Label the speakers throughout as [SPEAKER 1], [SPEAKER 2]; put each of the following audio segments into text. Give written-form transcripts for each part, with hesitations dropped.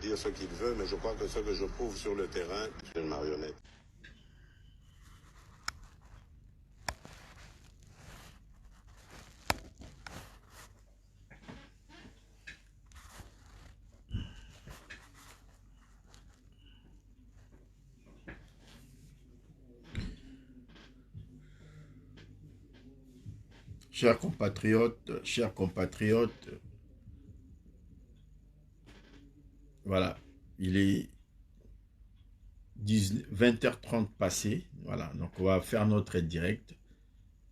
[SPEAKER 1] Dire ce qu'il veut, mais je crois que ce que je prouve sur le terrain, c'est une marionnette.
[SPEAKER 2] Chers compatriotes, voilà, il est 20h30 passé, voilà, donc on va faire notre direct,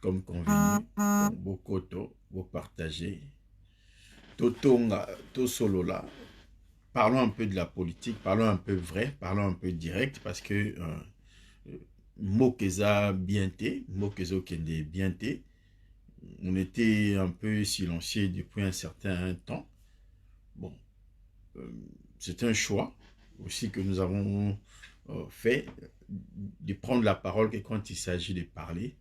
[SPEAKER 2] comme convenu, beau koto, beau partagé, totonga, to solo là, parlons un peu de la politique, parlons un peu vrai, parlons un peu direct, parce que Mokeza bienté, Mokezo Kende bienté, on était un peu silencieux depuis un certain temps. Bon, c'est un choix aussi que nous avons fait de prendre la parole que quand il s'agit de parler,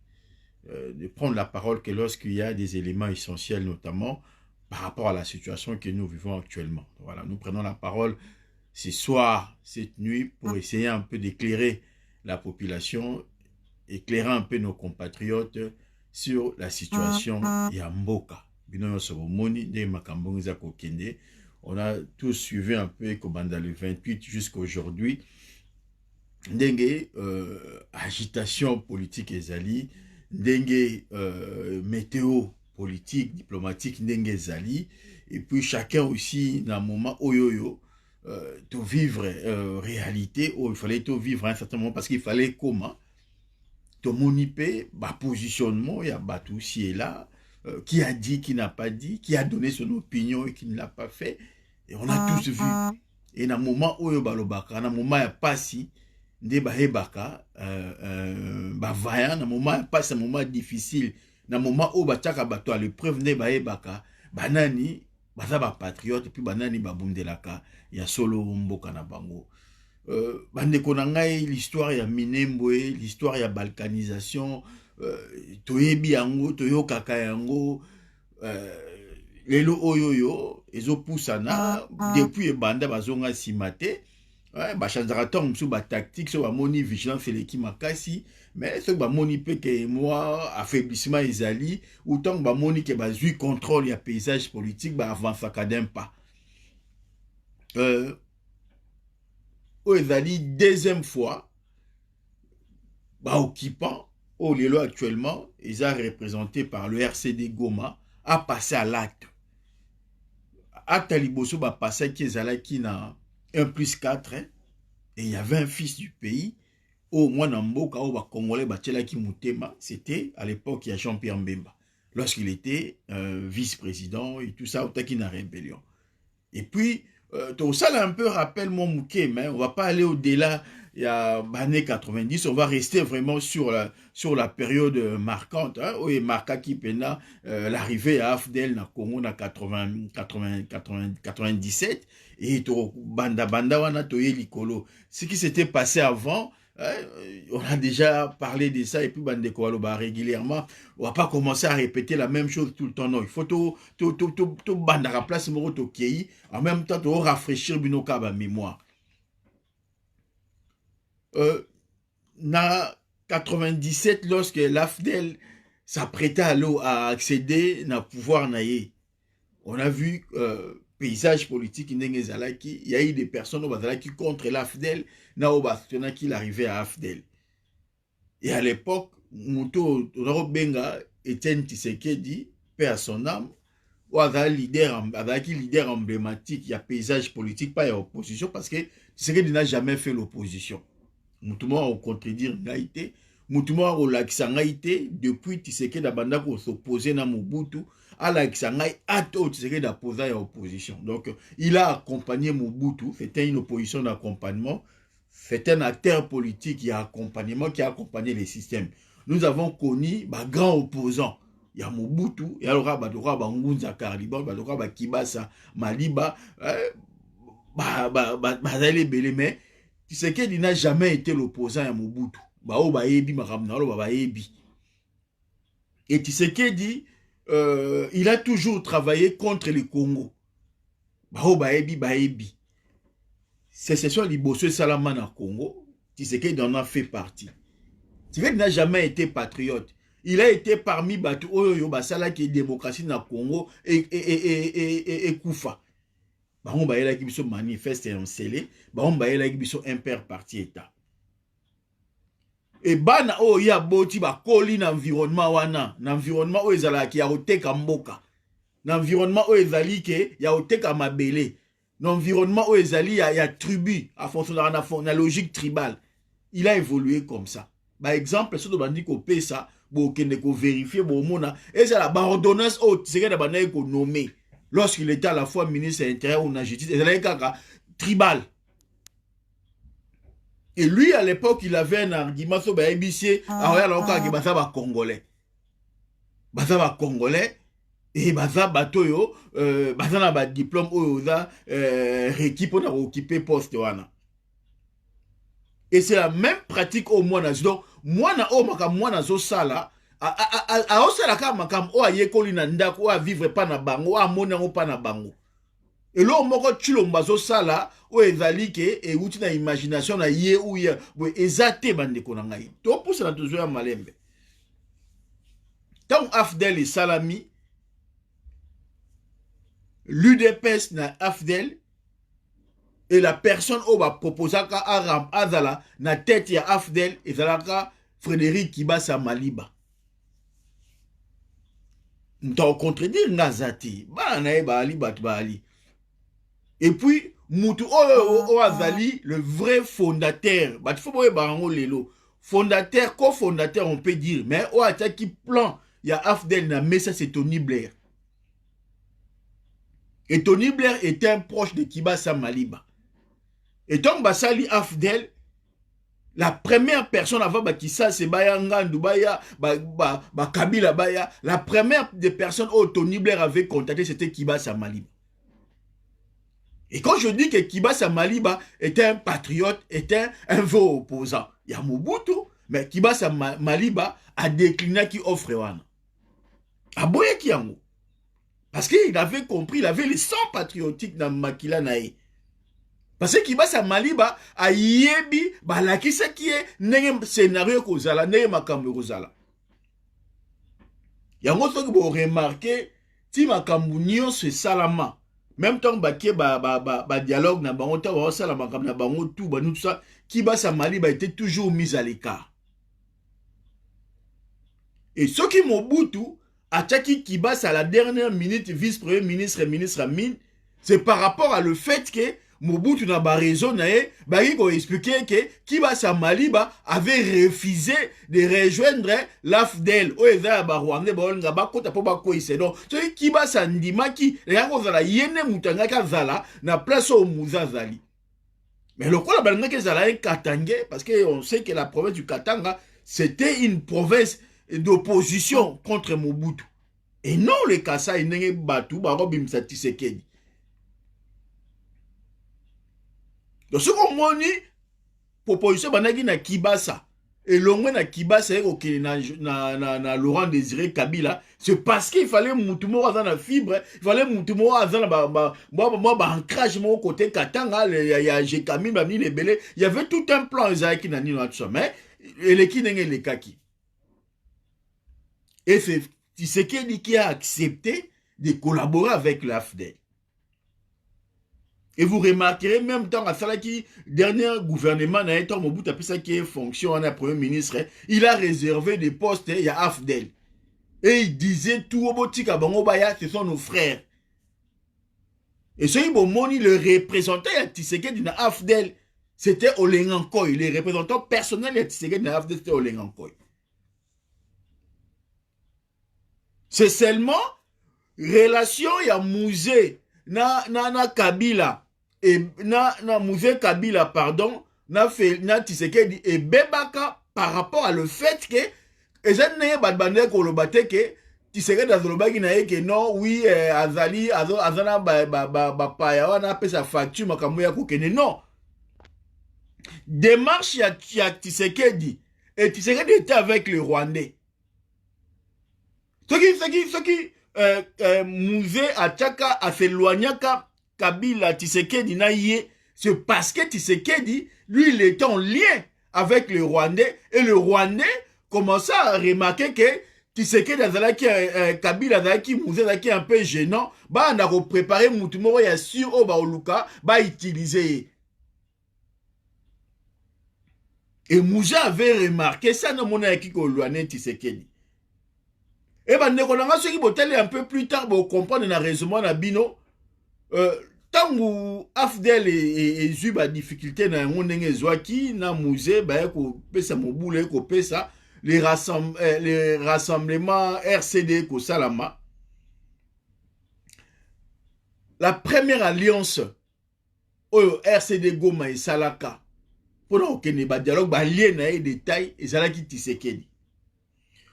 [SPEAKER 2] de prendre la parole que lorsqu'il y a des éléments essentiels, notamment par rapport à la situation que nous vivons actuellement. Voilà, nous prenons la parole ce soir, cette nuit, pour essayer un peu d'éclairer la population, éclairer un peu nos compatriotes sur la situation ya mboka. On a tous suivi un peu Kobanda le 28 jusqu'à aujourd'hui. Dengue agitation politique ezali, dengue météo politique, diplomatique, dengue ezali, et puis chacun aussi dans un moment oyoyo de vivre réalité, où il fallait te vivre à un certain moment, parce qu'il fallait comment te moniper, positionnement, il y a tout ci et là, qui a dit, qui n'a pas dit, qui a donné son opinion et qui ne l'a pas fait. Et on a tous vu. Et dans le moment où il y a dans le moment il n'y a pas si, nde bahebaka, vaillant, dans le moment il n'y a pas, c'est un moment difficile. Dans le moment où bataka bato à l'épreuve, nde bahebaka, banani, baza ba patriote, et puis banani babundelaka, il y a solo mboka na bango. Bandeko na ngai, l'histoire ya Minembwe, l'histoire ya balkanisation, toyebi yango, toyokaka yango, lelo oyoyo, ezopusana, depuis ebanda bazonga simate, bachanzaka ntango mosusu batactique, so bamoni vigilance eleki makasi, mais soki bamoni mpe ke moi affaiblissement ezali, ou ntango bamoni ke bazwi contrôle ya paysage politique, baavançaka d'un pas. Ezali deuxième fois, occupant, au lelo actuellement, ils sont représentés par le RCD Goma, a passé à l'acte. Acte à Liboso, passé qui est na 1+4, et il y avait un fils du pays, au moins dans Mboka, au Congolais, qui Moutema, c'était à l'époque, il y a Jean-Pierre Mbemba, lorsqu'il était vice-président et tout ça, au Takina Rébellion. Et puis, tout ça là un peu rappelle mon mouké, mais on va pas aller au-delà, il y a années 90, on va rester vraiment sur la période marquante, hein, où est marqué qui pena l'arrivée à Afdel na Congo na 97, et to banda wana toye likolo. Ce qui s'était passé avant, on a déjà parlé de ça, et puis bandeko waloba régulièrement, on va pas commencer à répéter la même chose tout le temps, non, il faut to bandara place moro to kei, en même temps to rafraîchir binoka ba mémoire. Na 97, lorsque l'AFDEL s'apprêtait à accéder na pouvoir naïe, on a vu paysage politique il y a eu des personnes qui contre l'AFDEL, qui arrivait à AFDEL. Et à l'époque, Mouto Benga Etienne Tshisekedi, paix à son âme, leader emblématique, il y a paysage politique, pas il y a opposition, parce que Tshisekedi n'a jamais fait l'opposition. Moutouma au contredire Ngaïté, Moutouma au Laxangaïté, depuis Tshisekedi d'Abanda pour s'opposer à Mobutu, à Laxangaï, à Tshisekedi d'opposer à l'opposition. Donc, il a accompagné Mobutu, c'était une opposition d'accompagnement, c'était un acteur politique qui a accompagné les systèmes. Nous avons connu grand opposant. Il y a Mobutu, il y a Ngunza Karliba, Kibasa, Maliba, mais Tshisekedi n'a jamais été l'opposant à Mobutu. Et Tshisekedi, il a toujours travaillé contre le Congo. Sécession Liboso Salama na Congo, Tshisekedi en a fait partie. Tshisekedi n'a jamais été patriote. Il a été parmi Batu Oyo Basala qui est démocratie na Congo et Koufa. Baron Baela qui biso manifeste et scellé, Baron Baela qui biso impair parti état. Et bana o ya boti ba koli na environnement wana, na environnement o ezala ki ya oteka mboka. Na environnement o ezali ke ya oteka mabele. Na environnement o ezali ya tribu à fonction de la logique tribale. Il a évolué comme ça. Par exemple, ce que bandi ko pesa, bo kende ko vérifier bo mona, et c'est la ordonnance o tseke da bana ko nommer. Lorsqu'il était à la fois ministre de l'Intérieur ou de la Justice, il était tribal. Et lui, à l'époque, il avait un argument sur ABC, Congolais. Baza Congolais, et Baza Batoyo, Baza na ba diplôme Oyoza, équipe on a occupé poste wana. Et c'est la même pratique au moins. Donc, moi na o maka moi na zo sala, a osala ka makam o ayekoli na ndako o vivre pas na bango, o amona o pa na bango. Et là, moko chilomba zo sala o ezali ke e uti na imagination na ye ou ye bo ezate bandeko na ngai. To pousse na tozo ya malembe. Tant Afdel et Salami, l'UDPS na Afdel et la personne au va proposer ka Aram Azala na tête ya Afdel et Zalaka Frédéric Kibasa Maliba. M'ta contredire Ngazati, ba na ba ali bat ba ali. Et puis Mutu o azali le vrai fondateur. Bah tu faut boye barango lelo. Fondateur, cofondateur on peut dire, mais o ataki plan il y a Afdel na mais ça c'est Tony Blair. Et Tony Blair était un proche de Kibasa Maliba. Et donc basali Afdel la première personne avant Bakissa c'est Baya Ngandou Baya Kabila Baya, la première des personnes où Tony Blair avait contacté c'était Kibasa Maliba. Et quand je dis que Kibasa Maliba était un patriote, était un vrai opposant, il y a Mobutu, mais Kibasa Maliba a décliné qui offre Wana. A boye Kiango. Parce qu'il avait compris, il avait le sang patriotique dans Makila Nae. Parce que Kibasa Maliba a yebi, la qui c'est qui est, n'est scénario kozala, n'est makambo kozala. Yango so que vous remarquez, si makambo nyon c'est salama. Même temps baké dialogue na bango ta wa sala makam na bango tout ba tout ça Kibasa Maliba était toujours mis à l'écart. Et ce qui Mobutu attaqué Kibasa à la dernière minute vice-premier ministre et ministre Amin, c'est par rapport à le fait que Mobutu n'a pas raison bah il a expliqué que Kibasa Maliba avait refusé de rejoindre l'AFDEL au eza ba Rwanda ba nga ba kota po ba ko ise donc so Kibasa ndimaki yango zala yene mutanga ka zala na place au Muzazali. Mais le quoi ba nga zala un Katangé parce que on sait que la province du Katanga c'était une province d'opposition contre Mobutu. Et non le Kasa inenge batu ba robimsa Tshisekedi. Donc ce qu'on m'a dit, proposition banagi na Kibasa et l'ongwe na Kibasa na Laurent Désiré Kabila, c'est parce qu'il fallait moutumo dans la fibre, il fallait moutumo dans ba ancrage mon côté Katanga, il y a Jekami bamni les belé, il y avait tout un plan qui n'a ni tout ça, mais les qui n'engagent les kaki. Et c'est Tshisekedi qui a accepté de collaborer avec l'AFDEL. Et vous remarquerez même dans la dernier gouvernement, Mobutu a ça qui est fonction en premier ministre, il a réservé des postes, il y a Afdel. Et il disait tout au botika Bangobaya, ce sont nos frères. Et ce Ibomoni, le représentant de Tshisekedi dans Afdel, c'était Olengankoy. Les représentants personnels de Tshisekedi dans Afdel, c'était Olengankoy. C'est seulement relation, il y a musée, na Kabila. Et na Mouzé Kabila, pardon, na Tshisekedi et Bebaka par rapport à le fait que ezanaye badbande ko lo bateke Tshisekedi azolobaki na que non oui azali azana ba paya wana pesa facture makambo ya kokene non. Démarche ya Tshisekedi et Tshisekedi était avec les Rwandais. Ce qui Mouzé Atchaka a s'éloignaka Kabila Tshisekedi na yé, c'est parce que Tshisekedi, lui, il était en lien avec le Rwandais, et le Rwandais commençait à remarquer que Tshisekedi Kabila azalaki Mouzé azalaki un peu gênant, bah on a préparé Moutumo ya sur au Baoluka, bah utiliser. Et Mouzé avait remarqué ça dans mon équipe au Luané Tshisekedi. Et bah nekonanga ceux qui botelé un peu plus tard pour comprendre na raisonnement na bino. Tangu Afdel et Zuba difficulté na ndenge zwaki na musée ba ko pesa mobule ko pesa les rassemblements RCD ko salama. La première alliance au RCD Goma et Salaka pour que ne ba dialogue ba lien na détail et Salaki Tshisekedi.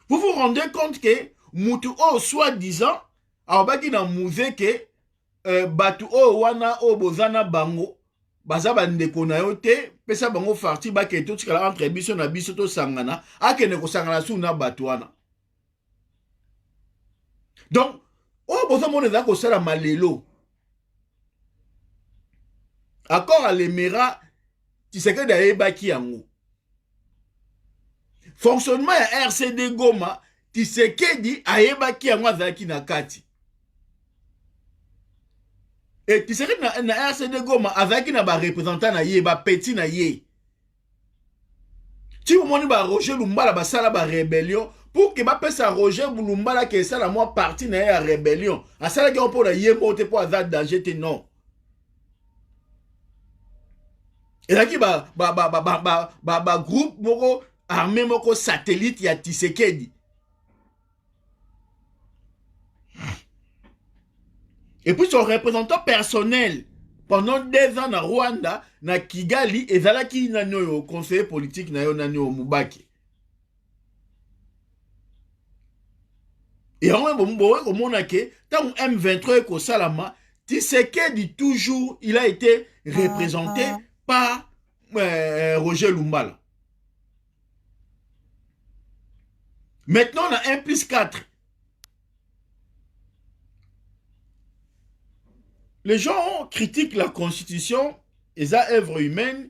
[SPEAKER 2] Vous vous rendez compte que mutu o soi-disant abaki na musée que batu o wana o bozana bango baza bandeko na yo te pesa bango farti bake to tikala entre biso na biso to sangana akene ko sangana su na batu wana. Donc o bozo mona za ko sala malelo accord à l'Émirat Tshisekedi ayebaki yango fonctionnement ya RCD Goma Tshisekedi ayebaki yango azalaki na kati. Et Tshisekedi na RCD Goma azalaki na ba représentant na ye ba petit na ye. Si vous moni ba Roger Lumbala ba sala ba rébellion pour que ba pesa Roger Lumbala ke sala moi parti na ya rébellion. Asala ki on pour na ye mote pour azad danger te non. Et là qui groupe moko armé moko satellite ya Tshisekedi. Et puis son représentant personnel pendant 2 ans na Rwanda, na Kigali, ezalaki nani oyo conseiller politique na yo nani o Mubaki. Et on a que tant M23 ko salama, Tshisekedi toujours il a été représenté par Roger Lumbala. Maintenant on a 1+4. Les gens critiquent la constitution et sa œuvre humaine.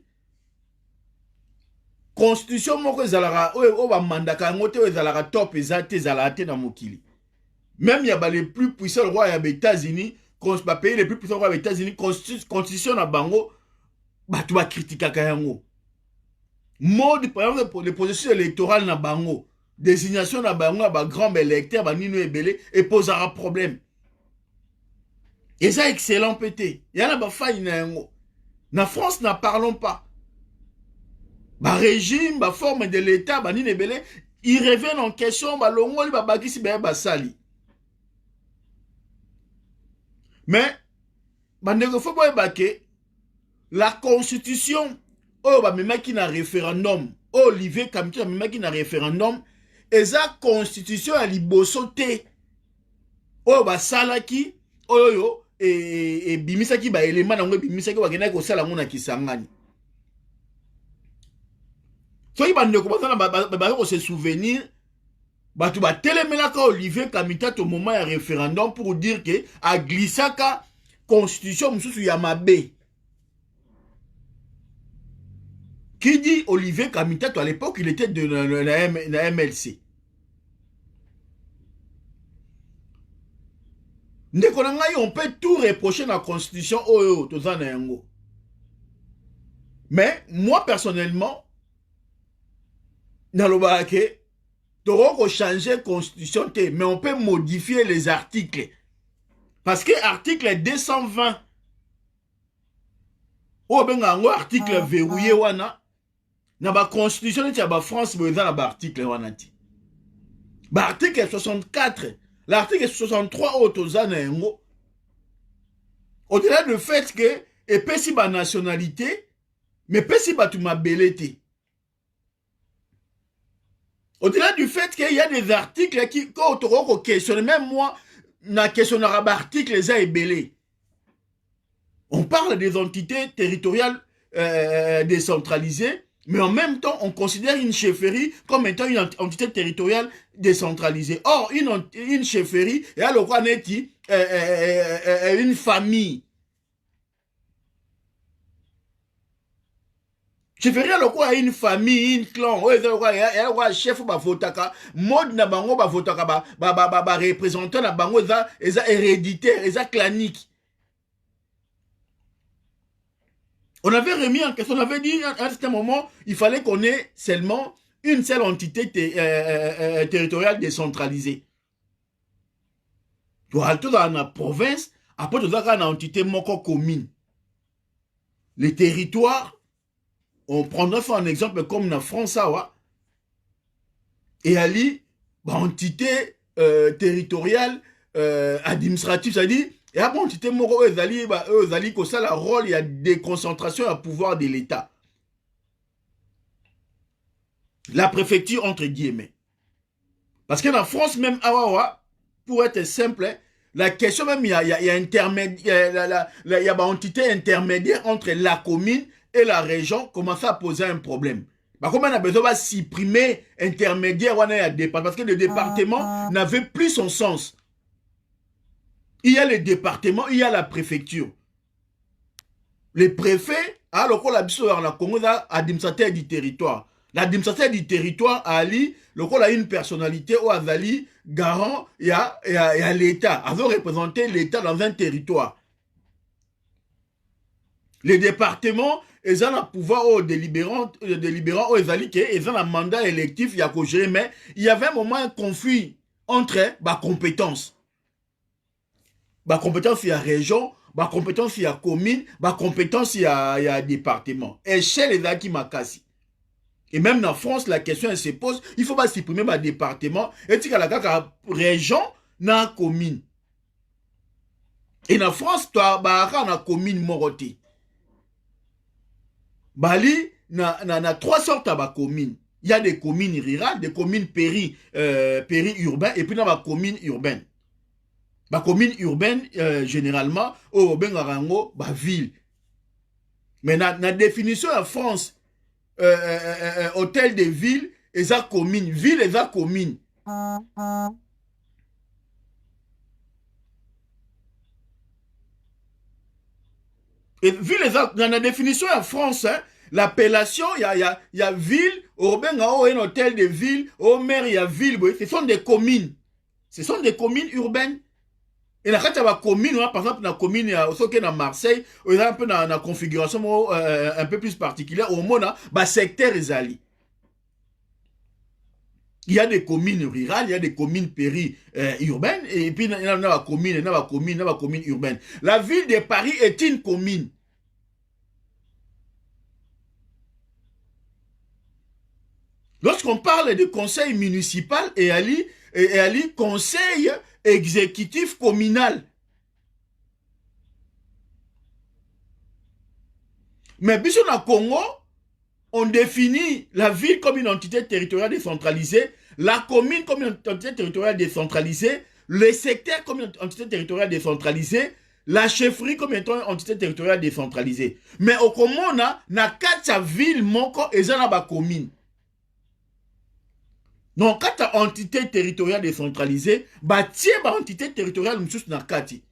[SPEAKER 2] Constitution moko ezalaka o ba mandaka ngote ezalaka top ezate ezalate na mokili. Même il y a les plus puissants rois des États-Unis, les pays les plus puissants rois des États-Unis, constitution na bango, tu vas critiquer kayango. Mode par exemple pour les processus électoraux na bango, désignation na bango ba grand électeur ba nino ebele et posera problème. Et ça excellent pété. Il y en a ba faille na yango. Na France n'en parlons pas. Ba régime, ba forme de l'état ba nino ebele, ils reviennent en question ba longoli ba bakisi ba sali. Mais, la constitution, qui na référendum, Olivier Kamito, qui na référendum, et la constitution a liboso te, salaki, et bimisaki ba élément nango bimisaki wa kena ko sala ngona kisangani. So ibandeko ba ko se souvenir. Batu ba telemelaka Olivier Kamita au moment ya référendum pour dire que a glissaka constitution mususu ya mabe. Qui dit Olivier Kamita à l'époque il était de la MLC. Ndeko na ngai on peut tout reprocher la constitution oyo tozana yango. Mais moi personnellement naloba ke on peut changer la constitution, mais on peut modifier les articles. Parce que l'article 220, article verrouillé, dans la constitution de la France, il y a un article. L'article 64, l'article 63, au-delà du fait que, et puis si la nationalité, mais puis si tu m'as belleté. Au-delà du fait qu'il y a des articles qui, quand on questionne, même moi, na questionnera l'article les a ébellés. On parle des entités territoriales décentralisées, mais en même temps, on considère une chefferie comme étant une entité territoriale décentralisée. Or, une chefferie, et alors on est une famille. Je ferai le quoi une famille, une clan, il y a un chef ba votaka, mode na bango ba votaka ba représentant na bango eza héréditaire, eza clanique. On avait remis en question, on avait dit à un certain moment, il fallait qu'on ait seulement une seule entité territoriale décentralisée. Pour aller dans la province, après tu as une entité moko commune. Les territoires, on prendra un exemple comme la France, et ali, entité territoriale, administrative, c'est-à-dire, et après, entité moro, ezali, que ça, le rôle, il y a déconcentration à pouvoir de l'État. La préfecture, entre guillemets. Parce que la France, même, pour être simple, la question même, il y a intermédiaire, il y a entité intermédiaire entre la commune et la région commence à poser un problème. Comment on a besoin de supprimer intermédiaire parce que le département n'avait plus son sens. Il y a le département, il y a la préfecture. Les préfets, alors qu'on a la Congo, administrateur du territoire. L'administrateur du territoire, Ali, le a une personnalité où Azali, garant, il y a l'État. Avant représenter l'État dans un territoire. Les départements, ils ont un pouvoir au délibérant au Ezalike, ils ont un mandat électif, il y a qu'au gérer, mais il y avait un moment un conflit entre compétences. Compétence, il y a région, compétence il y a commune, compétence il y a département. Échelle les acquis makasi. Et même en France, la question elle se pose, il faut pas supprimer le département et tu as la région na commune. Et en France, toi na commune moroti. Bali na trois sortes de communes. Il y a des communes rurales, des communes péri-urbaines et puis il y a des communes urbaines. Les communes urbaines, généralement, au Bengarango, ville. Mais dans la définition en France, hôtel de ville, et ça commune. Ville et ça commune. Et ville et ça, dans la définition en France, hein, l'appellation, il y a ville, au Bengarango, un hôtel de ville, au maire, il y a ville. Ce sont des communes. Ce sont des communes urbaines. Et là, quand il y a une commune, par exemple, dans la commune, à Marseille, il y a un peu dans la configuration un peu plus particulière, au moins, secteur Ezali. Il y a des communes rurales, il y a des communes péri-urbaines, et puis il y a une commune urbaine. La ville de Paris est une commune. Lorsqu'on parle de conseil municipal, et Ali conseil exécutif communal. Mais bien sûr, dans le Congo, on définit la ville comme une entité territoriale décentralisée, la commune comme une entité territoriale décentralisée, le secteur comme une entité territoriale décentralisée, la chefferie comme une entité territoriale décentralisée. Mais au Congo, on a quatre villes et une commune. Donc, quand tu as entité territoriale décentralisée, tu as une entité territoriale qui.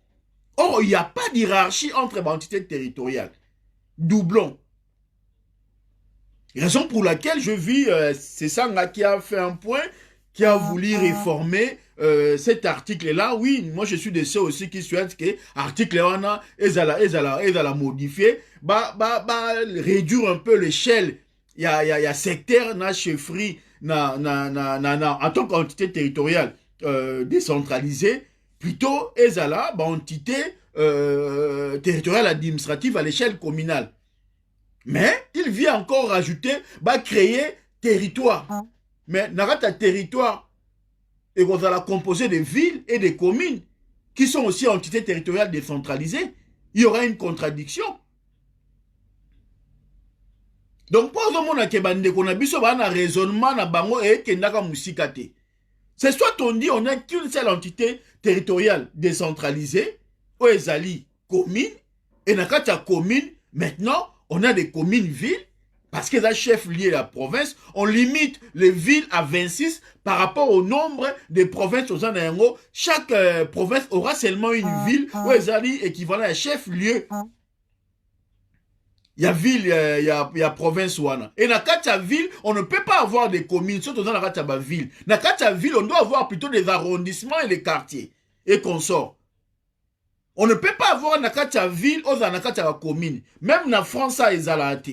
[SPEAKER 2] Or, il n'y a pas d'hierarchie entre les entités territoriales. Doublon. Raison pour laquelle je vis, c'est ça qui a fait un point, qui a voulu réformer cet article-là. Oui, moi je suis de ceux aussi qui souhaitent que l'article-là, ils allaient modifier, réduire un peu l'échelle. Il y a secteur, chefferie, en tant qu'entité territoriale décentralisée, plutôt ezala entité territoriale administrative à l'échelle communale. Mais il vient encore rajouter, créer territoire. Mais narata territoire et vous allez composer de villes et de communes qui sont aussi entités territoriales décentralisées. Il y aura une contradiction. Donc, pour le monde qu'on a biso un raisonnement na bango et kendaka musikate. C'est soit on dit on n'a qu'une seule entité territoriale décentralisée, ou ezali commune, et na kata commune, maintenant, on a des communes-villes, parce que la chef lié à la province, on limite les villes à 26 par rapport au nombre de provinces aux Anango. Chaque province aura seulement une ville, ou ezali équivalent à chef-lieu. Il y a ville, il y a province ouana. Et dans la ville, on ne peut pas avoir des communes, surtout dans la ville. Dans la ville, on doit avoir plutôt des arrondissements et des quartiers et consorts. On ne peut pas avoir dans la ville ou dans la commune. Même dans France, ça est zalate.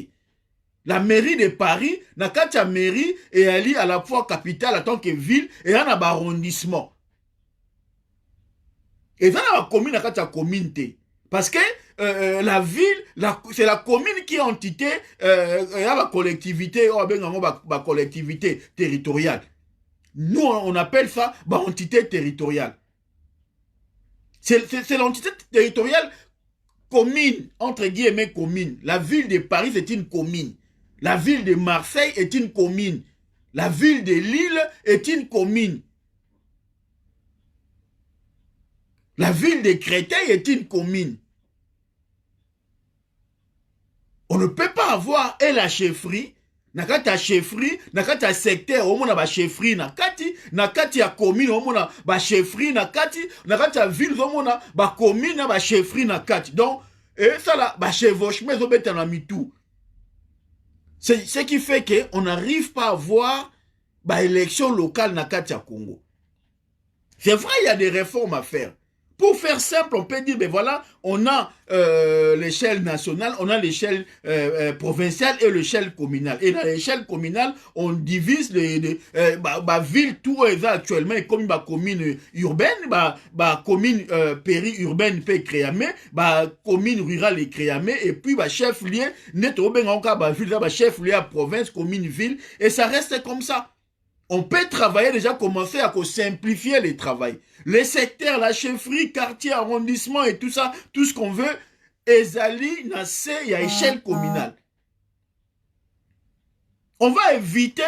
[SPEAKER 2] La mairie de Paris, dans la mairie, est allée à la fois capitale en tant que ville et dans l'arrondissement. Et dans la commune, dans la communauté. Parce que la ville, c'est la commune qui est entité, la collectivité, collectivité territoriale. Nous, on appelle ça entité territoriale. C'est l'entité territoriale commune, entre guillemets commune. La ville de Paris, c'est une commune. La ville de Marseille est une commune. La ville de Lille est une commune. La ville de Créteil est une commune. On ne peut pas avoir la chefferie, nakata chefferie, nakata secteur, au moins chefferie, nakati ya commune, au moins chefferie, nakata ville, au moins commune, chefferie, nakati. Donc, ça là, chevauchement, ils ont bêté dans mitou. C'est ce qui fait qu'on n'arrive pas à voir élection locale nakati ya Congo. C'est vrai, il y a des réformes à faire. Pour faire simple, on peut dire, ben voilà, on a l'échelle nationale, on a l'échelle provinciale et l'échelle communale. Et dans l'échelle communale, on divise les villes, tout est actuellement, comme la commune urbaine, commune péri-urbaine peut créamé, commune rurale est créamé, et puis chef-lieu, chef-lieu à province, commune, ville, et ça reste comme ça. On peut travailler déjà, commencer à simplifier le travail. Les secteurs, la chefferie, quartier, arrondissement et tout ça, tout ce qu'on veut, ezali, il y a échelle communale. On va éviter,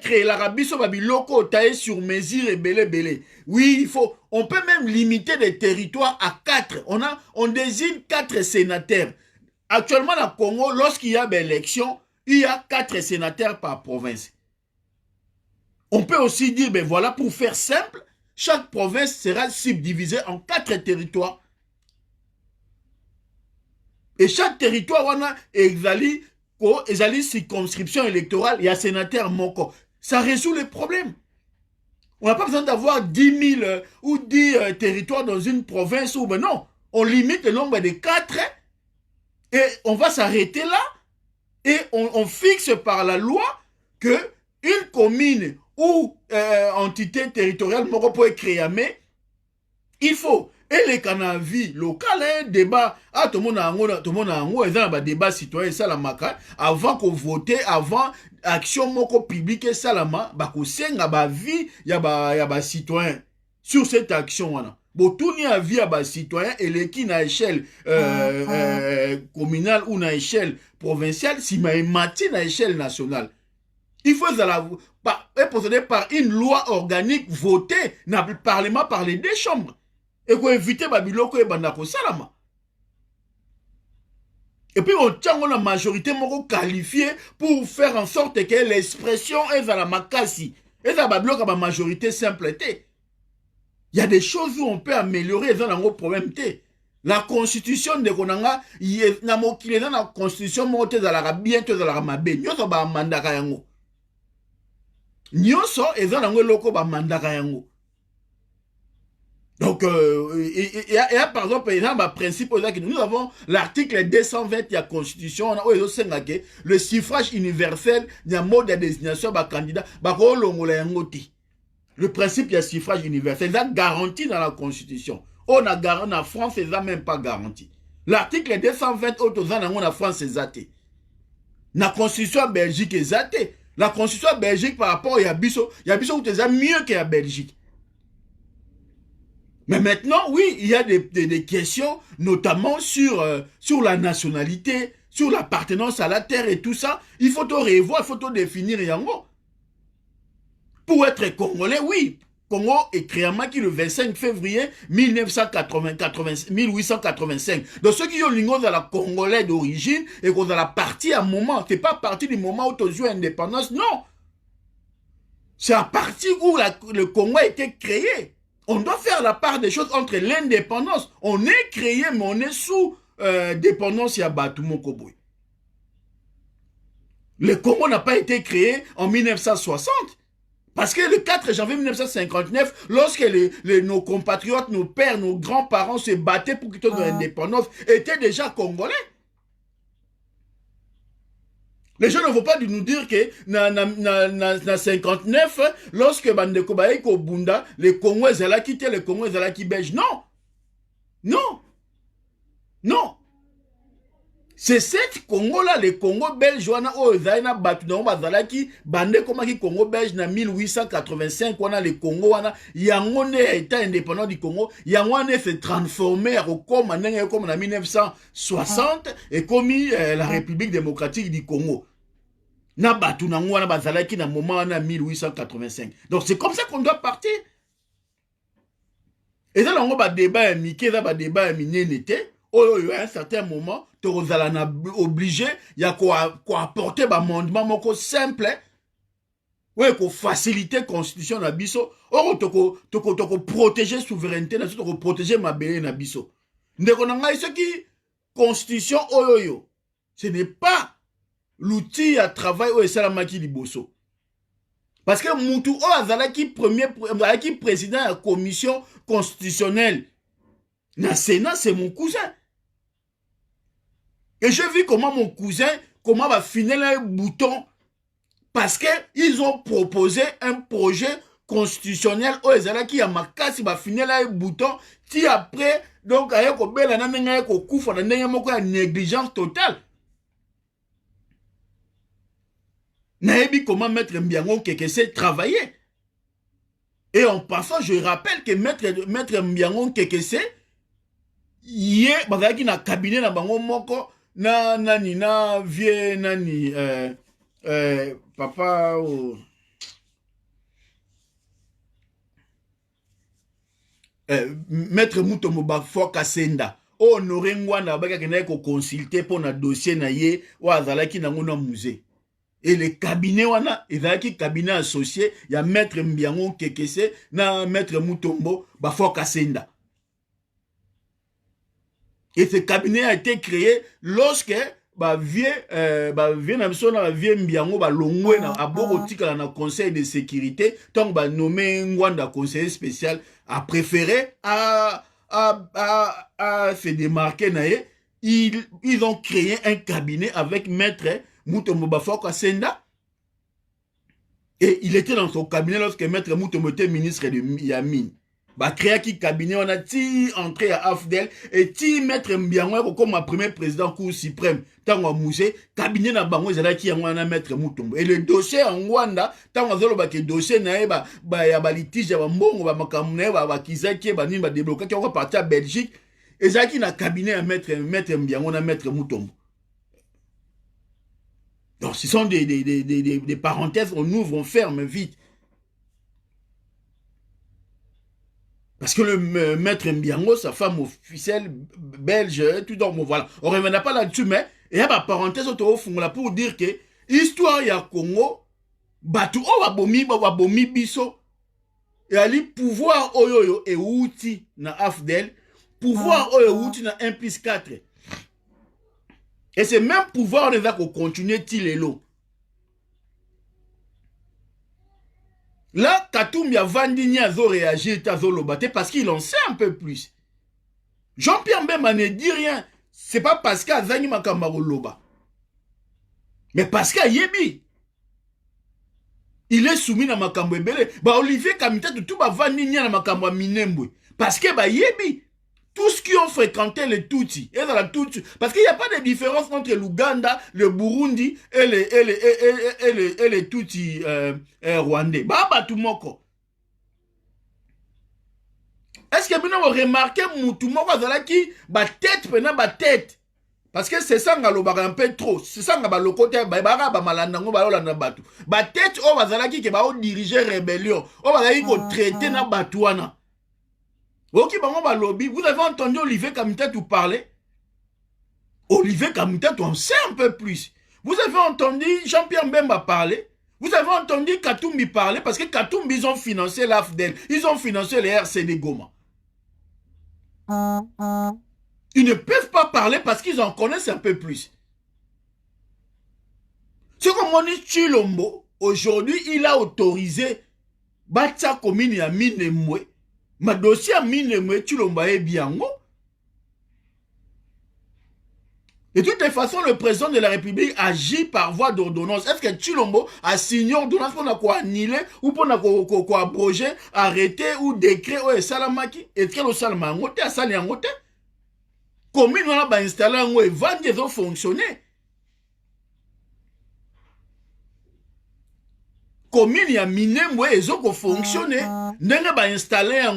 [SPEAKER 2] créer l'Arabie sur locaux taillés sur mesure et belé. Oui, il faut, on peut même limiter les territoires à 4. On désigne 4 sénateurs. Actuellement, dans le Congo, lorsqu'il y a l'élection, il y a 4 sénateurs par province. On peut aussi dire, ben voilà, pour faire simple, chaque province sera subdivisée en 4 territoires. Et chaque territoire, on a exali circonscription électorale, il y a sénateur moko. Ça résout les problèmes. On n'a pas besoin d'avoir 10 000 ou 10 territoires dans une province. Ou ben non, on limite le nombre de 4 et on va s'arrêter là et on fixe par la loi que une commune ou entité territoriale moko peut être créée, mais il faut et les canavis local débat tout le monde a un débat citoyen salamaka avant qu'on vote, avant action moko publique salama ko senga ba vie ya ba citoyen sur cette action wana botuni a vie ya ba citoyen et les qui na échelle communale ou na échelle provinciale si ma mati na échelle nationale. Il faut être possédé par une loi organique votée dans le Parlement par les 2 chambres. Et qu'on évite Babiloko et Bandako Salama. Et puis on tient la majorité qualifiée pour faire en sorte que l'expression est à la makasi. Et ça Babiloko la majorité simple. Il y a des choses où on peut améliorer dans le problème. La constitution de Konanga, il y a la constitution montée dans la bientôt dans la mabé. Nous sommes en mandaka yango. Nyonso eza nango loko ba mandaka yango. Donc par exemple principe nous avons l'article 220 de la constitution, on a le suffrage universel, il y a mode de désignation ba candidat ba ko longola yango ti. Le principe du suffrage universel est garanti dans la constitution. On a garanti en France, c'est même pas garanti. L'article 220 en France c'est zaté. La constitution Belgique est zaté. La constitution Belgique par rapport à Yabiso où c'est mieux que la Belgique. Mais maintenant, oui, il y a des questions, notamment sur la nationalité, sur l'appartenance à la terre et tout ça. Il faut tout revoir, il faut tout définir yango. Pour être congolais, oui. Congo est créé le 25 février 1885. Donc ceux qui ont l'union de la Congolais d'origine et qu'on a la partie à un moment, c'est pas partie du moment où tu as eu l'indépendance, non. C'est à partir où le Congo a été créé. On doit faire la part des choses entre l'indépendance. On est créé, mais on est sous dépendance à Batoumou Koboui. Le Congo n'a pas été créé en 1960. Parce que le 4 janvier 1959, lorsque nos compatriotes, nos pères, nos grands-parents se battaient pour quitter l'indépendance, étaient déjà congolais. Les gens ne vont pas nous dire que dans 59, lorsque Bandeko Baeko Bunda, les Congolais allaient quitter les Congolais allaient quitter belge. Non. Non. Non. C'est cette Congo-là, les Congo belges, on a Ozaina Batoudan Bazalaki, Bande Komaki Congo belge, en 1885, on a les Congo, on a Yangone état indépendant du Congo, Yangone s'est transformé comme en 1960 et comme la République démocratique du Congo. Na Batoudan on a Bazalaki dans le moment en 1885. Donc c'est comme ça qu'on doit partir. Et ça, on a un débat, un débat, à un certain moment, tu es obligé, il y a quoi apporter un amendement simple, pour faciliter la constitution de Bisso, pour protéger la souveraineté, pour protéger ma belle na Bisso. Ce qui constitution, ce n'est pas l'outil à travail au Salamaki Liboso. Parce que Moutou Azalaki président de la commission constitutionnelle. Na Sénat, c'est mon cousin. Et j'ai vu comment mon cousin, comment va finir le bouton. Parce qu'ils ont proposé un projet constitutionnel où ils allaient qui a makasi va finir le bouton. Qui après, donc, il y a une négligence totale. Naebi comment Maître Mbiango Kekese travailler. Et en passant, je rappelle que Maître Mbiango Kekese, hier, bazaki na cabinet na bango moko, nani, na vie, nani, papa, oh, Maître Mutombo Bafoka Senda, honoré Ngwana, baka kena ko consulter pour na dossier na ye, ou azalaki na ngona musée. Et le cabinet wana, ezalaki cabinet associé, ya Maître Mbiango Kekese, na Maître Mutombo Bafoka Senda. Et ce cabinet a été créé lorsque vieux Mbiango longwe na aboko tika na conseil de sécurité, tant ba nommé Ngwanda conseiller spécial, a préféré à se démarquer nae. Ils ont créé un cabinet avec Maître Mutombo Bafoka Senda. Et il était dans son cabinet lorsque Maître Mutombo était ministre de Yamine. Ba créé qui cabinet, on a ti entré à AFDEL et ti Maître Mbiango comme premier président Cour suprême. Tant on musée, cabinet na bango ezala ki yango na Maître Mutombo. Et le dossier en Rwanda, tant on zolo ba ke dossier na e ba ya ba litige ba mbongo ba makamu na ba kizaki ba nini ba débloquer qui on va partir à Belgique. Ezala ki na cabinet à Maître Mbiango na Maître Mutombo. Donc ce sont des parenthèses, on ouvre, on ferme vite. Parce que le Maître Mbiango, sa femme officielle belge, tout donc voilà. On ne reviendra pas là-dessus, mais il y a une parenthèse pour dire que l'histoire ya Congo, batu o wabomi biso, et ali pouvoir oyoyo et outi na AFDEL, pouvoir oyo outi na 1+4. Et c'est même pouvoir on va continuer tilelo. Là, Katumbi a Vandini a réagi parce qu'il en sait un peu plus. Jean-Pierre Mbemba ne dit rien. C'est pas parce qu'il a Zani Makamaro Loba. Mais parce qu'il a Yebi. Il est soumis à Makambo Ebele. Bah Olivier Kamita tout va Vandini à Makambo Minembwe. Parce que bah Yebi. Tous ceux qui ont fréquenté le Tutsi, et dans la Tutsi, parce qu'il n'y a pas de différence entre l'Ouganda, le Burundi et les Tutsi rwandais. Baba Tumoko. Est-ce que vous avez remarqué Moutoumoko qui ba tête, ba tête? Parce que c'est ça un peu trop. C'est ça que le côté ba tête o bazalaki ke ba diriger rébellion. O bazalaki ko traiter na batouana. Ok, vous avez entendu Olivier Kamita tout parler? Olivier Kamita, on sait un peu plus. Vous avez entendu Jean-Pierre Mbemba parler? Vous avez entendu Katumbi parler? Parce que Katumbi, ils ont financé l'AFDEL. Ils ont financé les RCD Goma. Ils ne peuvent pas parler parce qu'ils en connaissent un peu plus. Ce comme on dit Chilombo, aujourd'hui, il a autorisé Batia commune ya Minembwe. Ma dossier à Minembwe, Chilombo est bien. De toutes les façons, le président de la République agit par voie d'ordonnance. Est-ce que Chilombo a signé ordonnance pour quoi annuler ou pour quoi abroger, arrêter ou décret ou salamaki? Et quel au salamangote à saliangote? Commune on a installé un et 20 des ont fonctionné. Commune ya Minembwe ils ont fonctionné. N'enga ba installé un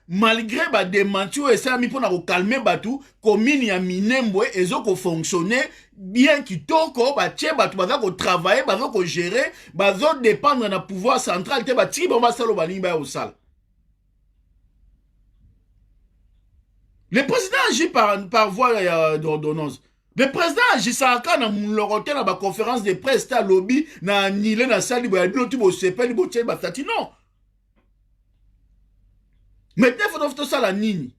[SPEAKER 2] malgré ba démenti et ça mi pour calmer batou. Commune ya Minembwe ils ont fonctionné bien qui toko ba tie batou ba ko travailler ba ko gérer ba zo dépendre na pouvoir central te ba ti ba salo ba limba au sal. Le président agit par voie d'ordonnance. Le président agit ça quand dans la conférence de presse à lobby na nile na sali ba bilo tu bo sepeli bo tie ba tati non. Mais il faut faire ça la nini.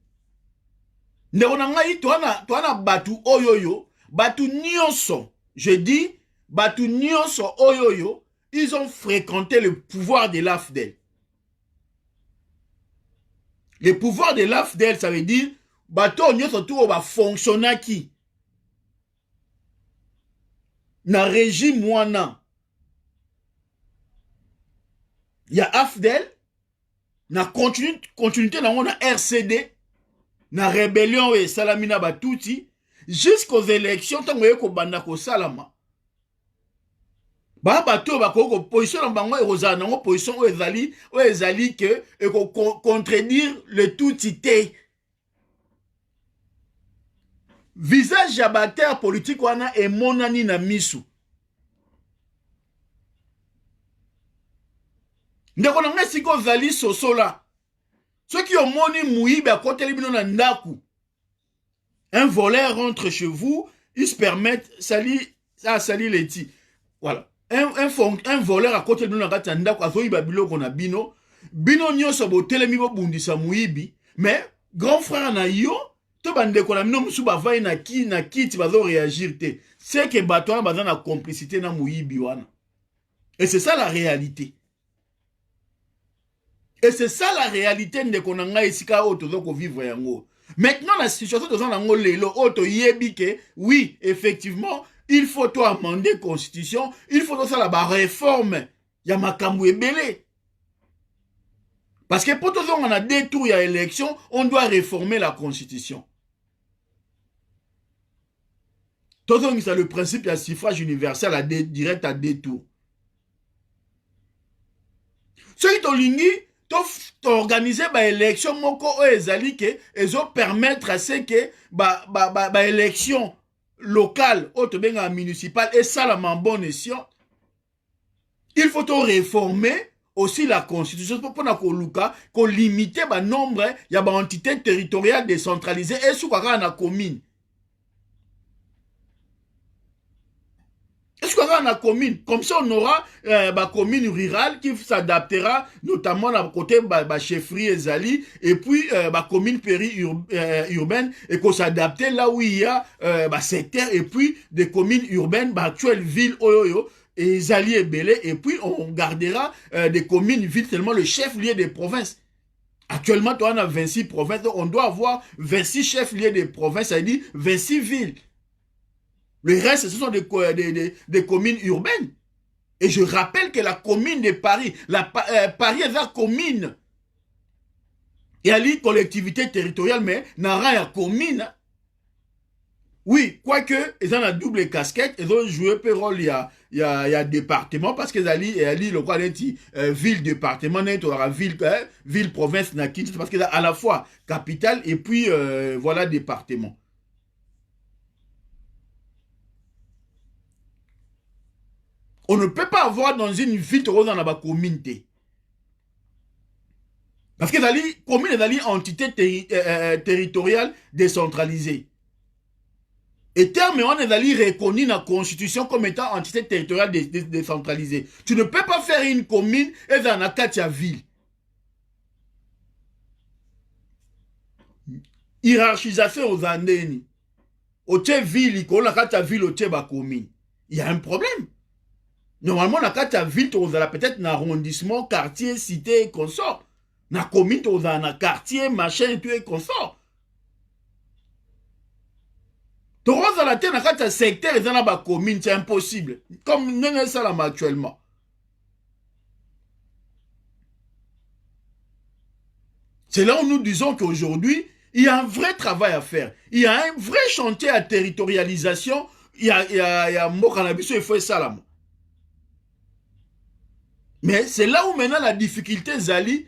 [SPEAKER 2] Toana batu oyoyo, batu nyonso. Je dis, batu nyonso oyoyo, ils ont fréquenté le pouvoir de l'AFDEL. Le pouvoir de l'AFDEL, ça veut dire, bato nyonso to ba fonctionnaki na régime wana ya AFDEL na continuité na na RCD na rébellion et salamina batuti jusqu'aux élections tango yeko banda ko salama ba bato ba ko position na bango ekozala nango position o ezali que e ko contredire le tout-ité visage ya baterre politique wana emonani na misu ndeko na nga siko ozali sosola soki omoni muyibi akoteli bino na ndaku un voleur rentre chez vous il se permet sali leti voilà un voleur akoteli bino na kati ya ndaku azoyiba biloko na bino nyonso botelemi bobundisa muyibi mais grand frère na yo to bandeko na bino musu bavai na kiti bazo réagir te c'est que bato wana baza na complicité na muyibi wana et c'est ça la réalité. Et c'est ça la réalité de konanga esika o tozo ko vivre yango. Maintenant la situation tozo nango lelo o to yebi ke oui effectivement il faut to amender constitution, il faut to ça la réforme ya makambu ebele. Parce que pour tozo on a deux tours ya élection, on doit réformer la constitution. Tozo c'est le principe ya suffrage universel à direct à deux tours. Ce qui tolingi organiser ba élection moko o ezali ke ezo permettre à ce que ba élection locale o to benga municipale et ça la bonne escient. Il faut to réformer aussi la constitution pour na ko luka ko limiter ba nombre ya ba entité territoriale décentralisée et sous kaka na commune. Est-ce qu'on a une commune? Comme ça, on aura une commune rurale qui s'adaptera, notamment à côté de chefferie et Zali, et puis une commune périurbaine, et qu'on s'adapte là où il y a secteur, et puis des communes urbaines, actuelles villes, et Zali et Belé, et puis on gardera des communes villes, tellement le chef-lieu des provinces. Actuellement, on a 26 provinces, donc on doit avoir 26 chefs-lieux des provinces, ça dit 26 villes. Le reste, ce sont des communes urbaines. Et je rappelle que la commune de Paris, Paris est la commune. Il y a une collectivité territoriale, mais il n'y a rien à commune. Oui, quoique, ils ont la double casquette, ils ont joué un rôle, il y a département, parce qu'ils ont le quoi ville, département, ville, province, parce qu'il y a à la fois capitale et puis, voilà, département. On ne peut pas avoir dans une ville dans la communauté. Parce que la commune est une entité territoriale décentralisée. Et terme on est reconnu dans la constitution comme étant entité territoriale décentralisée. Tu ne peux pas faire une commune et dans la quatre ville. Hiérarchisation aux Andéni. Au ville, il y a ville, au commune. Il y a un problème. Normalement, la carte à ville, tu as peut-être un arrondissement, quartier, cité et consort. Na commune, tu as un quartier, machin et tout et consort. Tu as la terre, la carte à secteur, et dans la commune, c'est impossible. Comme nous sommes ça là actuellement. C'est là où nous disons qu'aujourd'hui, il y a un vrai travail à faire. Il y a un vrai chantier à territorialisation. Il y a Mokanabiso et Foué Salam. Mais c'est là où maintenant la difficulté, Zali,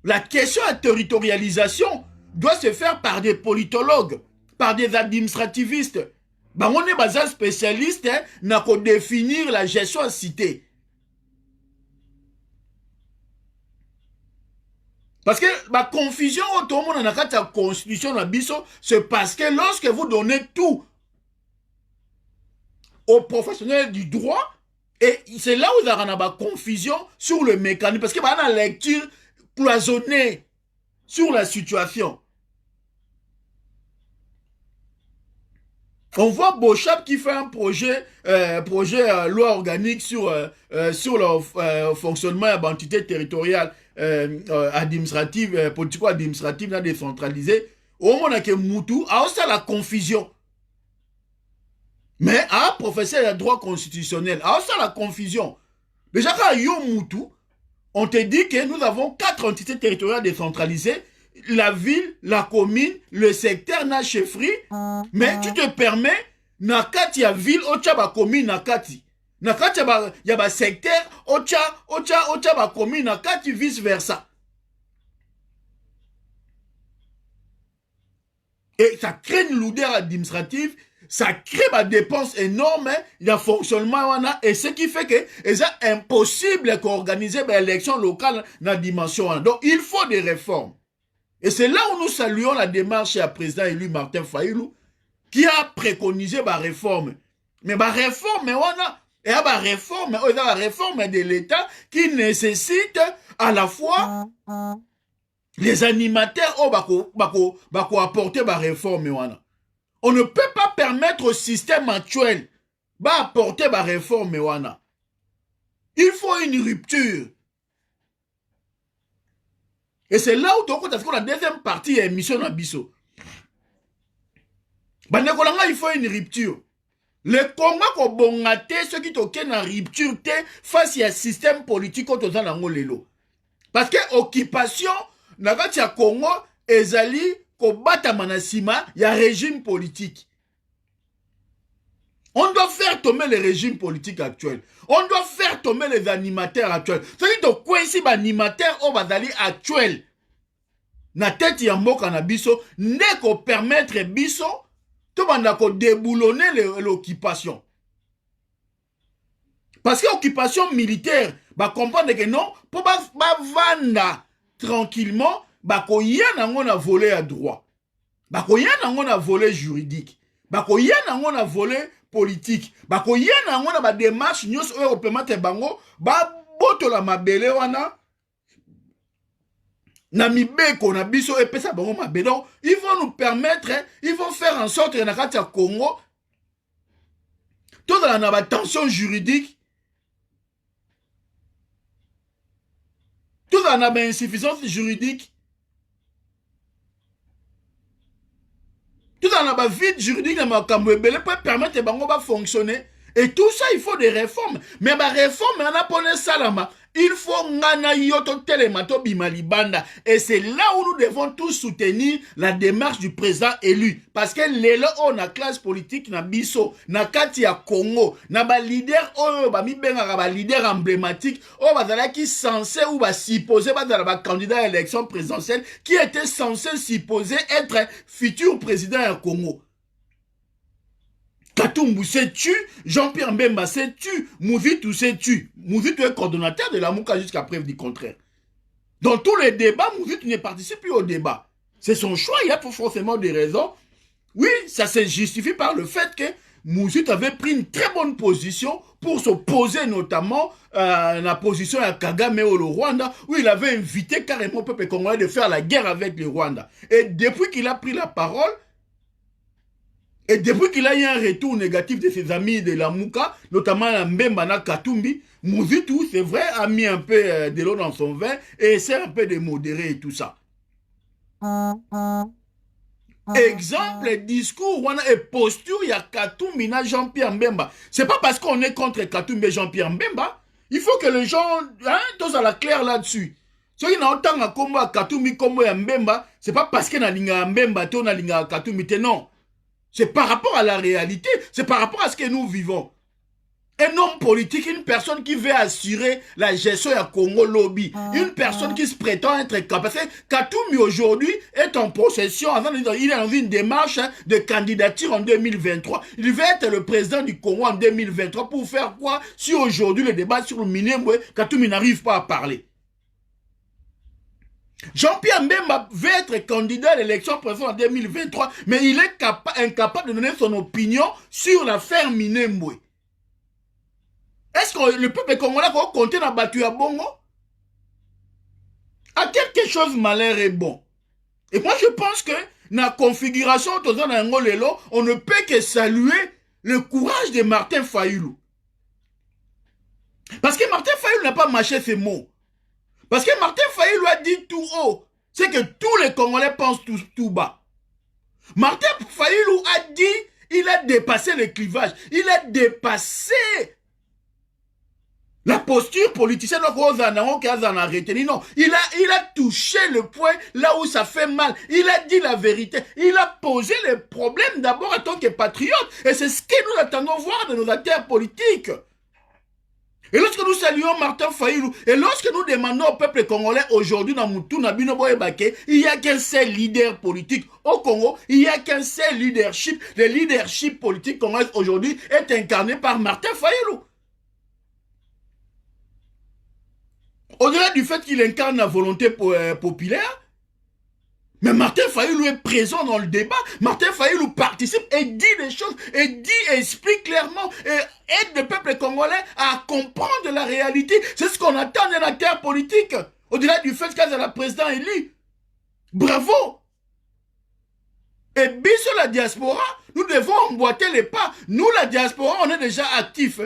[SPEAKER 2] la question à territorialisation doit se faire par des politologues, par des administrativistes. Ben, on est basé spécialiste, n'a qu'à définir la gestion en cité. Parce que la confusion autour de la constitution, c'est parce que lorsque vous donnez tout aux professionnels du droit, et c'est là où il y a une confusion sur le mécanisme. Parce qu'il y a une lecture cloisonnée sur la situation. On voit Beauchamp qui fait un projet loi organique sur le fonctionnement de l'entité territoriale administrative, politico-administrative, décentralisée. au moment que Moutou a aussi la confusion. Mais un professeur de droit constitutionnel a aussi la confusion. Déjà, quand yo Moutou, on te dit que nous avons 4 entités territoriales décentralisées, la ville, la commune, le secteur, la chefferie, mais tu te permets, na kati ya ville, ocha ba commune na kati. Na kati ya ba secteur, ocha ba commune na kati, vice versa. Et ça crée une lourdeur administrative, ça crée des dépenses énormes, il y a fonctionnement, et ce qui fait que c'est impossible d'organiser des élections locales dans la dimension. Donc, il faut des réformes. Et c'est là où nous saluons la démarche du président élu Martin Fayulu, qui a préconisé des réformes. Mais des réformes, il y a des réformes de l'État qui nécessitent à la fois les animateurs bako apporter des réformes. On ne peut pas permettre au système actuel d'apporter des réformes. Il faut une rupture. Et c'est là où tu as la deuxième partie de l'émission Nabiso. Il faut une rupture. Le Congo ko bongate ceux qui toquent en rupture face à un système politique autour de l'Angolelo. Parce que occupation nagati ya Congo ezali ko bata manasima ya régime politique. On doit faire tomber le régime politique actuel. On doit faire tomber les animateurs actuels. Ceux qui sont ici, les animateurs au bazali actuel. Na tête ya mboka na biso, ne ko permettre biso, tout banda ko déboulonner l'occupation. Parce que l'occupation militaire, bah comprendre que non, pour ba vanda tranquillement, bah ko yana ngona volé à droit. Bah ko yana ngona volé juridique. Bah ko yana ngona volé politique. Bako yena ngona ba démarche nyos oyo permettre bango ba botola mabele wana na mibeko na biso epesa bango mabele. Donc ils vont nous permettre, ils vont faire en sorte que na kati ya Congo tout dans la tension juridique, tout dans la insuffisance juridique, tout dans la vide juridique peut permettre bango de fonctionner. Et tout ça, il faut des réformes. Mais les réformes, on a pas salama. Il faut ngana yoto telemato bimalibanda. Et c'est là où nous devons tous soutenir la démarche du président élu. Parce que l'élo on a classe politique na biso, na kati ya Congo, na ba leader oh ba mi benga ba leader emblématique, oh bazala qui censé ou ba supposé ba candidat à l'élection présidentielle qui était censé supposé être futur président du Congo. Katumbu s'est tu, Jean-Pierre Mbemba s'est tu, Mouzitou s'est tu. Mouzitou est coordonnateur de la Mouka jusqu'à preuve du contraire. Dans tous les débats, Mouzitou ne participe plus au débat. C'est son choix, il y a forcément des raisons. Oui, ça se justifie par le fait que Mouzitou avait pris une très bonne position pour s'opposer notamment à la position à Kagame au Rwanda, où il avait invité carrément le peuple congolais de faire la guerre avec le Rwanda. Et depuis qu'il a pris la parole, et depuis qu'il a eu un retour négatif de ses amis de la Mouka, notamment la Mbemba na Katumbi, Mouzitou, c'est vrai, a mis un peu de l'eau dans son vin et essaie un peu de modérer et tout ça. Exemple, discours et posture, il y a Katumbi na Jean-Pierre Mbemba. C'est pas parce qu'on est contre Katumbi et Jean-Pierre Mbemba. Il faut que les gens, tous à la claire là-dessus. Ceux qui n'ont autant à combo à Katumbi comme à Mbemba, c'est pas parce qu'il y a linga Mbemba, ton a linga Katumbi, non. C'est par rapport à la réalité, c'est par rapport à ce que nous vivons. Un homme politique, une personne qui veut assurer la gestion à Congo Lobby, une personne qui se prétend être capable. Parce que Katumbi aujourd'hui est en possession, il est dans une démarche de candidature en 2023. Il veut être le président du Congo en 2023 pour faire quoi si aujourd'hui le débat sur le Minembwe, Katumbi n'arrive pas à parler. Jean-Pierre Mbemba veut être candidat à l'élection présidentielle en 2023, mais il est incapable de donner son opinion sur l'affaire Minembwe. Est-ce que le peuple congolais va compter dans battu à Bongo? À quelque chose malheur est bon. Et moi je pense que dans la configuration on ne peut que saluer le courage de Martin Fayulu. Parce que Martin Fayulu n'a pas mâché ses mots. Parce que Martin Fayulu a dit tout haut, c'est que tous les Congolais pensent tout bas. Martin Fayulu a dit, il a dépassé le clivage, il a dépassé la posture politicienne. Non, il a touché le point là où ça fait mal. Il a dit la vérité. Il a posé les problèmes d'abord en tant que patriote. Et c'est ce que nous attendons voir de nos acteurs politiques. Et lorsque nous saluons Martin Fayulu, et lorsque nous demandons au peuple congolais aujourd'hui, il n'y a qu'un seul leader politique au Congo, il n'y a qu'un seul leadership. Le leadership politique congolais aujourd'hui est incarné par Martin Fayulu. Au-delà du fait qu'il incarne la volonté populaire, mais Martin Fayulu est présent dans le débat. Martin Fayulu participe et dit des choses, et dit et explique clairement, et aide le peuple congolais à comprendre la réalité. C'est ce qu'on attend d'un acteur politique. Au-delà du fait qu'il y a le président élu. Bravo! Et bien sur la diaspora, nous devons emboîter les pas. Nous, la diaspora, on est déjà actifs.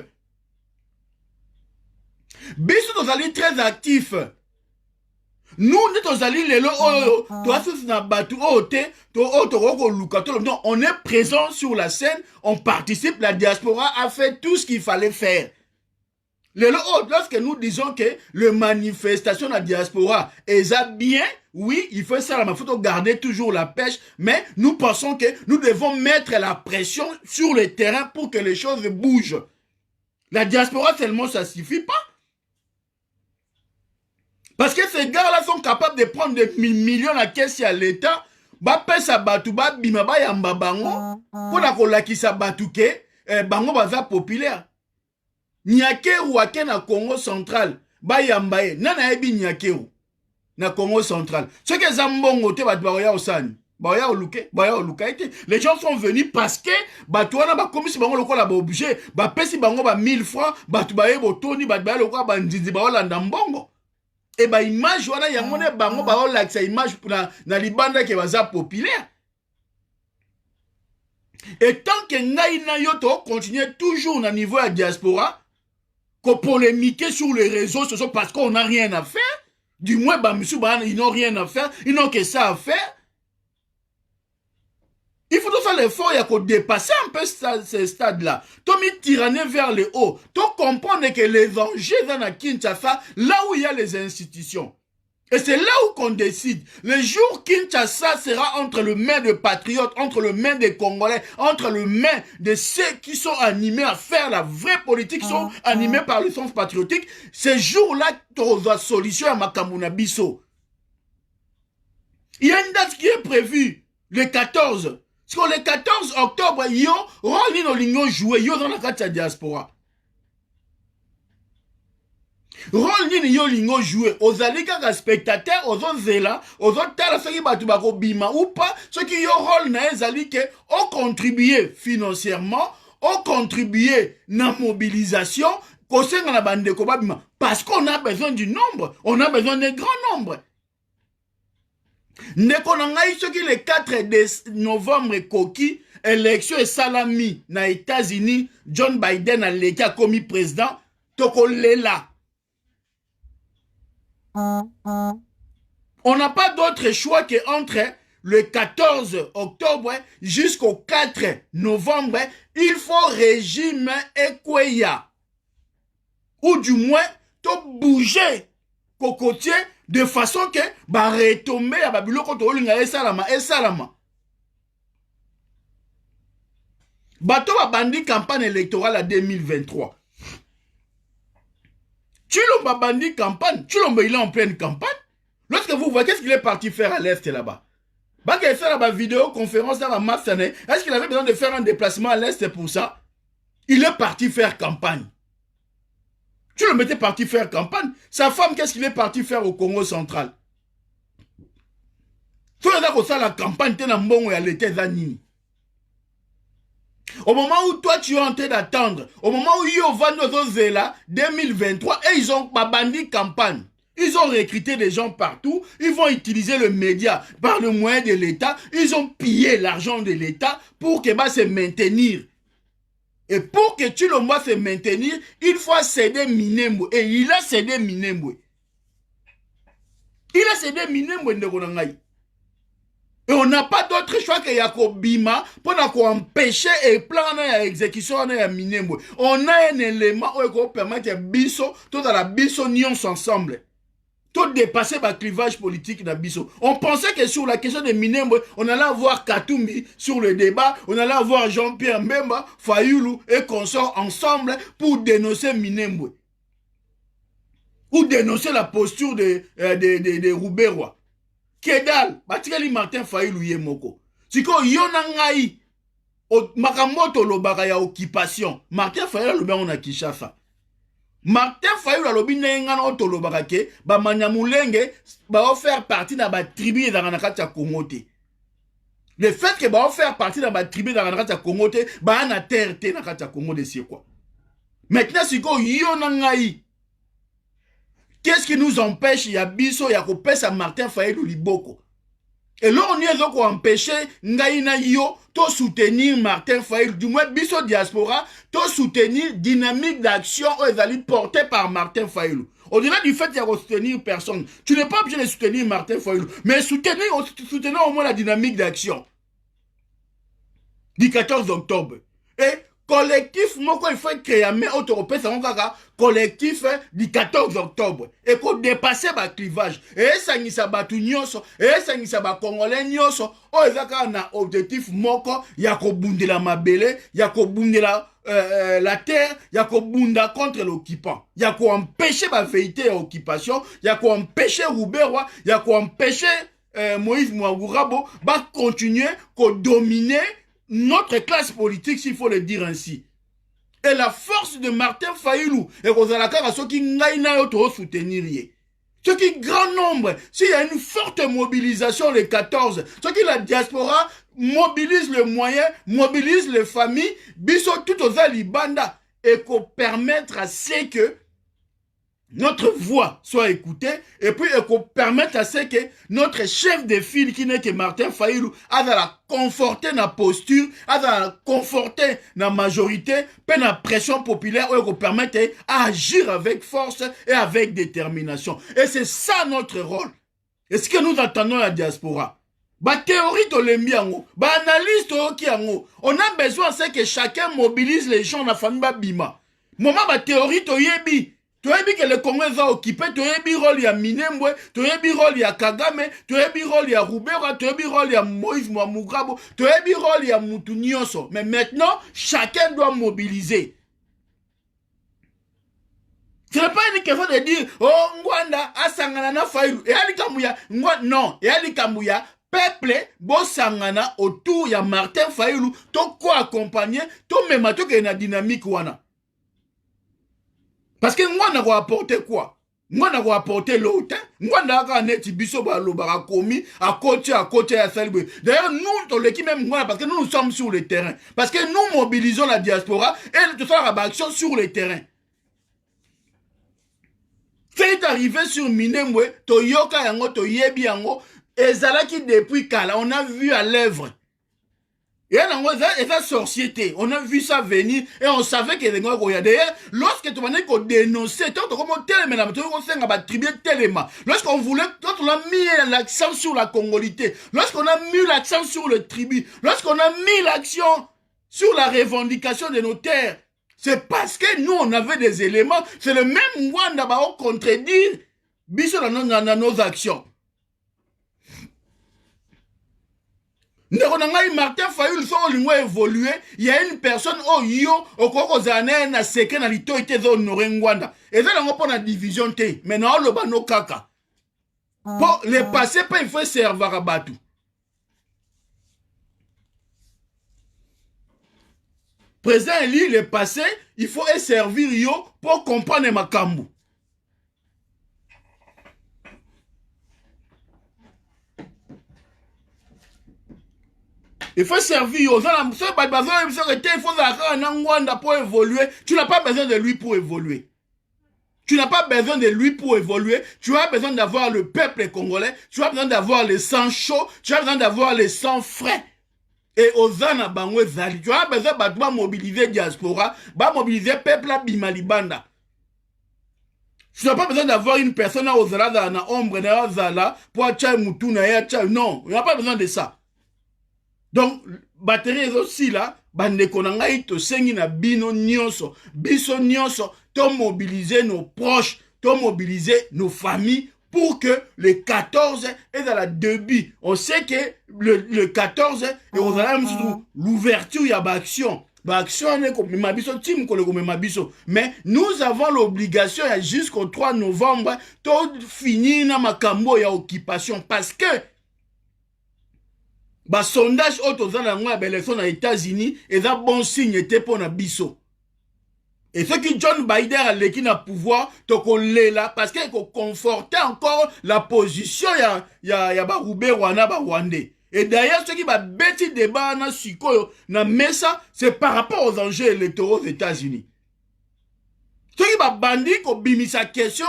[SPEAKER 2] Biso tozali très actif. Nous tozali lelo on est présent sur la scène, on participe, la diaspora a fait tout ce qu'il fallait faire. Lorsque nous disons que le manifestation de la diaspora est bien, oui, il faut ça, il faut garder toujours la pêche, mais nous pensons que nous devons mettre la pression sur le terrain pour que les choses bougent. La diaspora seulement, ça ne suffit pas. Parce que ces gars-là sont capables de prendre des millions à caisse à l'État, bapesa batu bima ba yamba bango, pona kolakisa batuke, bango baza populaire. Nyakeru wake na Congo central, ba yamba e, nana ebi Nyakeru na Congo central. Ce que zambongo te batu baoya osani, baoya oluka ete. Les gens sont venus parce que batu wana ba komisi bango lokola ba obligé, ba pesi bango ba 1000 francs, batu baye botoni, batu baye lokola ba nzinzi ba olanda mbongo. Et bah image wana yangone bango ba olakisa image na libanda ke baza populaire. Et tant que ngai na yo to continuer toujours na niveau à diaspora, qu'on polémiquer sur les réseaux sociaux parce qu'on n'a rien à faire, du moins bah monsieur ils n'ont rien à faire, ils n'ont que ça à faire. Il faut faire l'effort, il y a qu'à dépasser un peu ce stade-là. Tu mis tyranner vers le haut. Tu comprends que l'évangile dans la Kinshasa, là où il y a les institutions. Et c'est là où qu'on décide. Le jour Kinshasa sera entre les mains des patriotes, entre les mains des Congolais, entre les mains de ceux qui sont animés à faire la vraie politique, sont animés par le sens patriotique. Ce jour-là, tu auras solution à Makamuna Bisso. Il y a une date qui est prévue, le 14. Parce que le 14 octobre, yo, rôle no lingo joué, yo dans la carte diaspora. Rôle ni yo lingo joué, aux alika spectateurs, aux autres zéla, aux autres tala, ceux qui battu bako bima ou pas, ceux qui yo rôle na ezalike, ont contribué financièrement, ont contribué na mobilisation, parce qu'on a besoin du nombre, on a besoin d'un grand nombre. Nekonangai ce qui le 4 novembre koki élection et salami na États-Unis John Biden a l'état commis président tokolela. On n'a pas d'autre choix que entre le 14 octobre jusqu'au 4 novembre, il faut régime Ekweya. Ou du moins, to bouger cocotier de façon que ba retomber à Babylone contre Olinga et Salama. Bato a bandi campagne électorale à 2023. Chilomba bandi campagne. Chilomba il est en pleine campagne. Lorsque vous voyez, qu'est-ce qu'il est parti faire à l'Est là-bas? Bah qu'il fait la vidéoconférence dans la masse, est-ce qu'il avait besoin de faire un déplacement à l'Est pour ça? Il est parti faire campagne. Tu le mettais parti faire campagne. Sa femme, qu'est-ce qu'il est parti faire au Congo central? Tu as ça la campagne, tu es dans bon et à l'été d'Anini. Au moment où toi tu es en train d'attendre, au moment où Yo va nous là, 2023, et ils ont bandi campagne. Ils ont recruté des gens partout, ils vont utiliser le média par le moyen de l'État, ils ont pillé l'argent de l'État pour que va se maintenir. Et pour que tu le vois se maintenir, il faut céder Minembwe. Et il a cédé Minembwe. Il a cédé Minembwe. Et on n'a pas d'autre choix que Yakobima pour empêcher et plan l'exécution de Minembwe. On a un élément qui permet de biso, tout dans la biso nions ensemble. Tout dépasser le clivage politique dans biso. On pensait que sur la question de Minembwe, on allait avoir Katumbi sur le débat, on allait avoir Jean-Pierre Mbemba, Fayoulou et consorts ensemble pour dénoncer Minembwe. Ou dénoncer la posture de Roubaix-Roi. Kedal, batikali Martin Fayoulou yemoko. Siko yonangai makamoto lobaka ya occupation. Martin Fayoulou lobi on a Kinshasa. Martin Fayoulou lobi ngana otolobaka ke ba manyamulenge ba faire partie na ba tribu dans na kati ya Congo te. Le fait que ba faire partie dans ba tribu dans na kati ya Congo te, ba na terre te na kati ya Congo de c'est quoi. Maintenant siko yonangai. Qu'est-ce qui nous empêche, il y a biso, il y a kopesa Martin Fayoulou liboko. Et là, on y a donc empêché, ngaïna yo, to soutenir Martin Fayoulou, du moins biso diaspora, to soutenir dynamique d'action, portée par Martin Fayoulou. Au-delà du fait qu'il y a soutenir personne, tu n'es pas obligé de soutenir Martin Fayoulou, mais soutenir au moins la dynamique d'action. Du 14 octobre. Et collectif, moi, il faut créer un collectif du 14 octobre. Et qu'on dépasse le clivage. Et ça n'y a pas tout nyonso. Et ça n'y a pas congolais nyonso. Oh, il y a un objectif moko. Il y a qu'au bout de la mabele. Il y a qu'au bout de la terre. Il y a qu'au bout contre l'occupant. Il y a qu'au empêcher la vérité et l'occupation. Il y a qu'au empêcher Roubaix-Roi. Il y a qu'au empêcher Moïse Mouagourabo. Va continuer qu'au dominer notre classe politique, s'il faut le dire ainsi. Et la force de Martin Fayoulou, et Rosalaka, ceux qui n'aillent pas soutenir. Ceux qui, grand nombre, s'il y a une forte mobilisation les 14, ceux qui la diaspora mobilise les moyens, mobilise les familles, biso tout aux alibanda, et qu'on permettre à ce que notre voix soit écoutée, et puis qu'on permette à ce que notre chef de file, qui n'est que Martin Fayoulou, a la conforter la posture, a la conforter la majorité, puis la pression populaire, et qu'on permette à agir avec force et avec détermination. Et c'est ça notre rôle. Et ce que nous attendons la diaspora. Ba théorie to lembiango, ba analyse to kiango. On a besoin c'est que chacun mobilise les gens dans la famille bima. Moment ba théorie to yebi. Tu as vu que le Congo est occupé, tu as vu le rôle de Minembwe, tu as vu le rôle de Kagame, tu as vu le rôle de Roubaix, tu as vu le rôle de Moïse Mouagourabo, tu as vu le rôle de Moutou Nyonso. Mais maintenant, chacun doit mobiliser. Ce n'est pas une question de dire, oh, Ngwanda, Asangana, Fayoulou, et Ali Kamouya, non, et Ali Kamouya, peuple, Bossangana, autour, il y a Martin Fayoulou, to quoi accompagner, to même, to qu'il y a une dynamique, wana. Parce que moi, n'a pas apporté quoi? Moi, n'a pas apporté l'autre. Moi, n'a pas apporté biso balobara komi à côté à Salibé. D'ailleurs, nous, dans l'équipe même, parce que nous sommes sur le terrain. Parce que nous mobilisons la diaspora et de faire la action sur le terrain. C'est arrivé sur Minembwe, Toyoka yango, Toyebi yango, et Zalaki depuis Kala, on a vu à l'œuvre. Et la société, on a vu ça venir et on savait que les gens d'ailleurs, lorsque tu m'as dit qu'on dénonçait, lorsqu'on voulait, quand on a mis l'accent sur la congolité, lorsqu'on a mis l'accent sur le tribu, lorsqu'on a mis l'accent sur la revendication de nos terres, c'est parce que nous on avait des éléments, c'est le même Rwanda qui va contredire dans nos actions. Martin Fayoulou, il a évolué. Il y a une personne, au Kokozane, na seke na lito ite zo Ngwanda. Et ça, on a la division T. Maintenant, on a no kaka. Pour le passé, il faut servir à Batou. Présent, le passé, il faut servir yo pour comprendre ma kambu. Il faut servir aux gens. Il faut pour évoluer. Tu n'as pas besoin de lui pour évoluer. Tu n'as pas besoin de lui pour évoluer. Tu as besoin d'avoir le peuple congolais. Tu as besoin d'avoir le sang chaud. Tu as besoin d'avoir le sang frais. Et aux gens bangwe zali. Tu as besoin de mobiliser diaspora. De mobiliser peuple à Bimalibanda. Tu n'as pas besoin d'avoir une personne aux zala na ombre na zala pour acheter mutu na ya non, il n'y a pas besoin de ça. Donc batterie aussi là, bande konanga to sengi na bino nyonso, biso nyonso, to mobiliser nos proches, to mobiliser nos familles pour que le 14 est dans la début. On sait que le 14 est aux l'ouverture, il y a l'action. Mais nous avons l'obligation jusqu'au 3 novembre de finir na makambo ya occupation parce que sondage aux États-Unis est un bon signe pour na biso. Et ce qui John Biden a l'équipe na pouvoir là parce qu'il faut conforter encore la position ya ba Roubaix-Rwanda ba Rwandais. Et d'ailleurs, ce qui va bêter débat na sikoyo na mesa, c'est par rapport aux enjeux électoraux aux États-Unis. Ce qui va bandi ko bimisa question,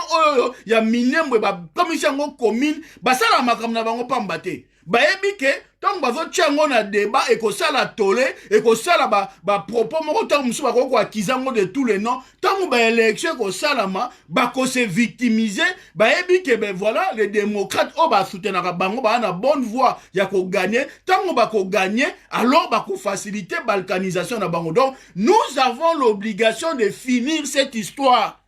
[SPEAKER 2] ya minemwe ba commission commune, ba sala makam na bango pambate. Ba ebike, tant bazo tchango na débat et ko sala tolé et ko sala ba propos moko tant musu ba ko akizango de tous les noms, tant ba élection ko salama, ba ko se victimiser, ba ebike ben voilà les démocrates ba soutenaka bango ba na bonne voie ya ko gagner, tant ba ko gagner, alors ba ko faciliter balkanisation na bango. Donc nous avons l'obligation de finir cette histoire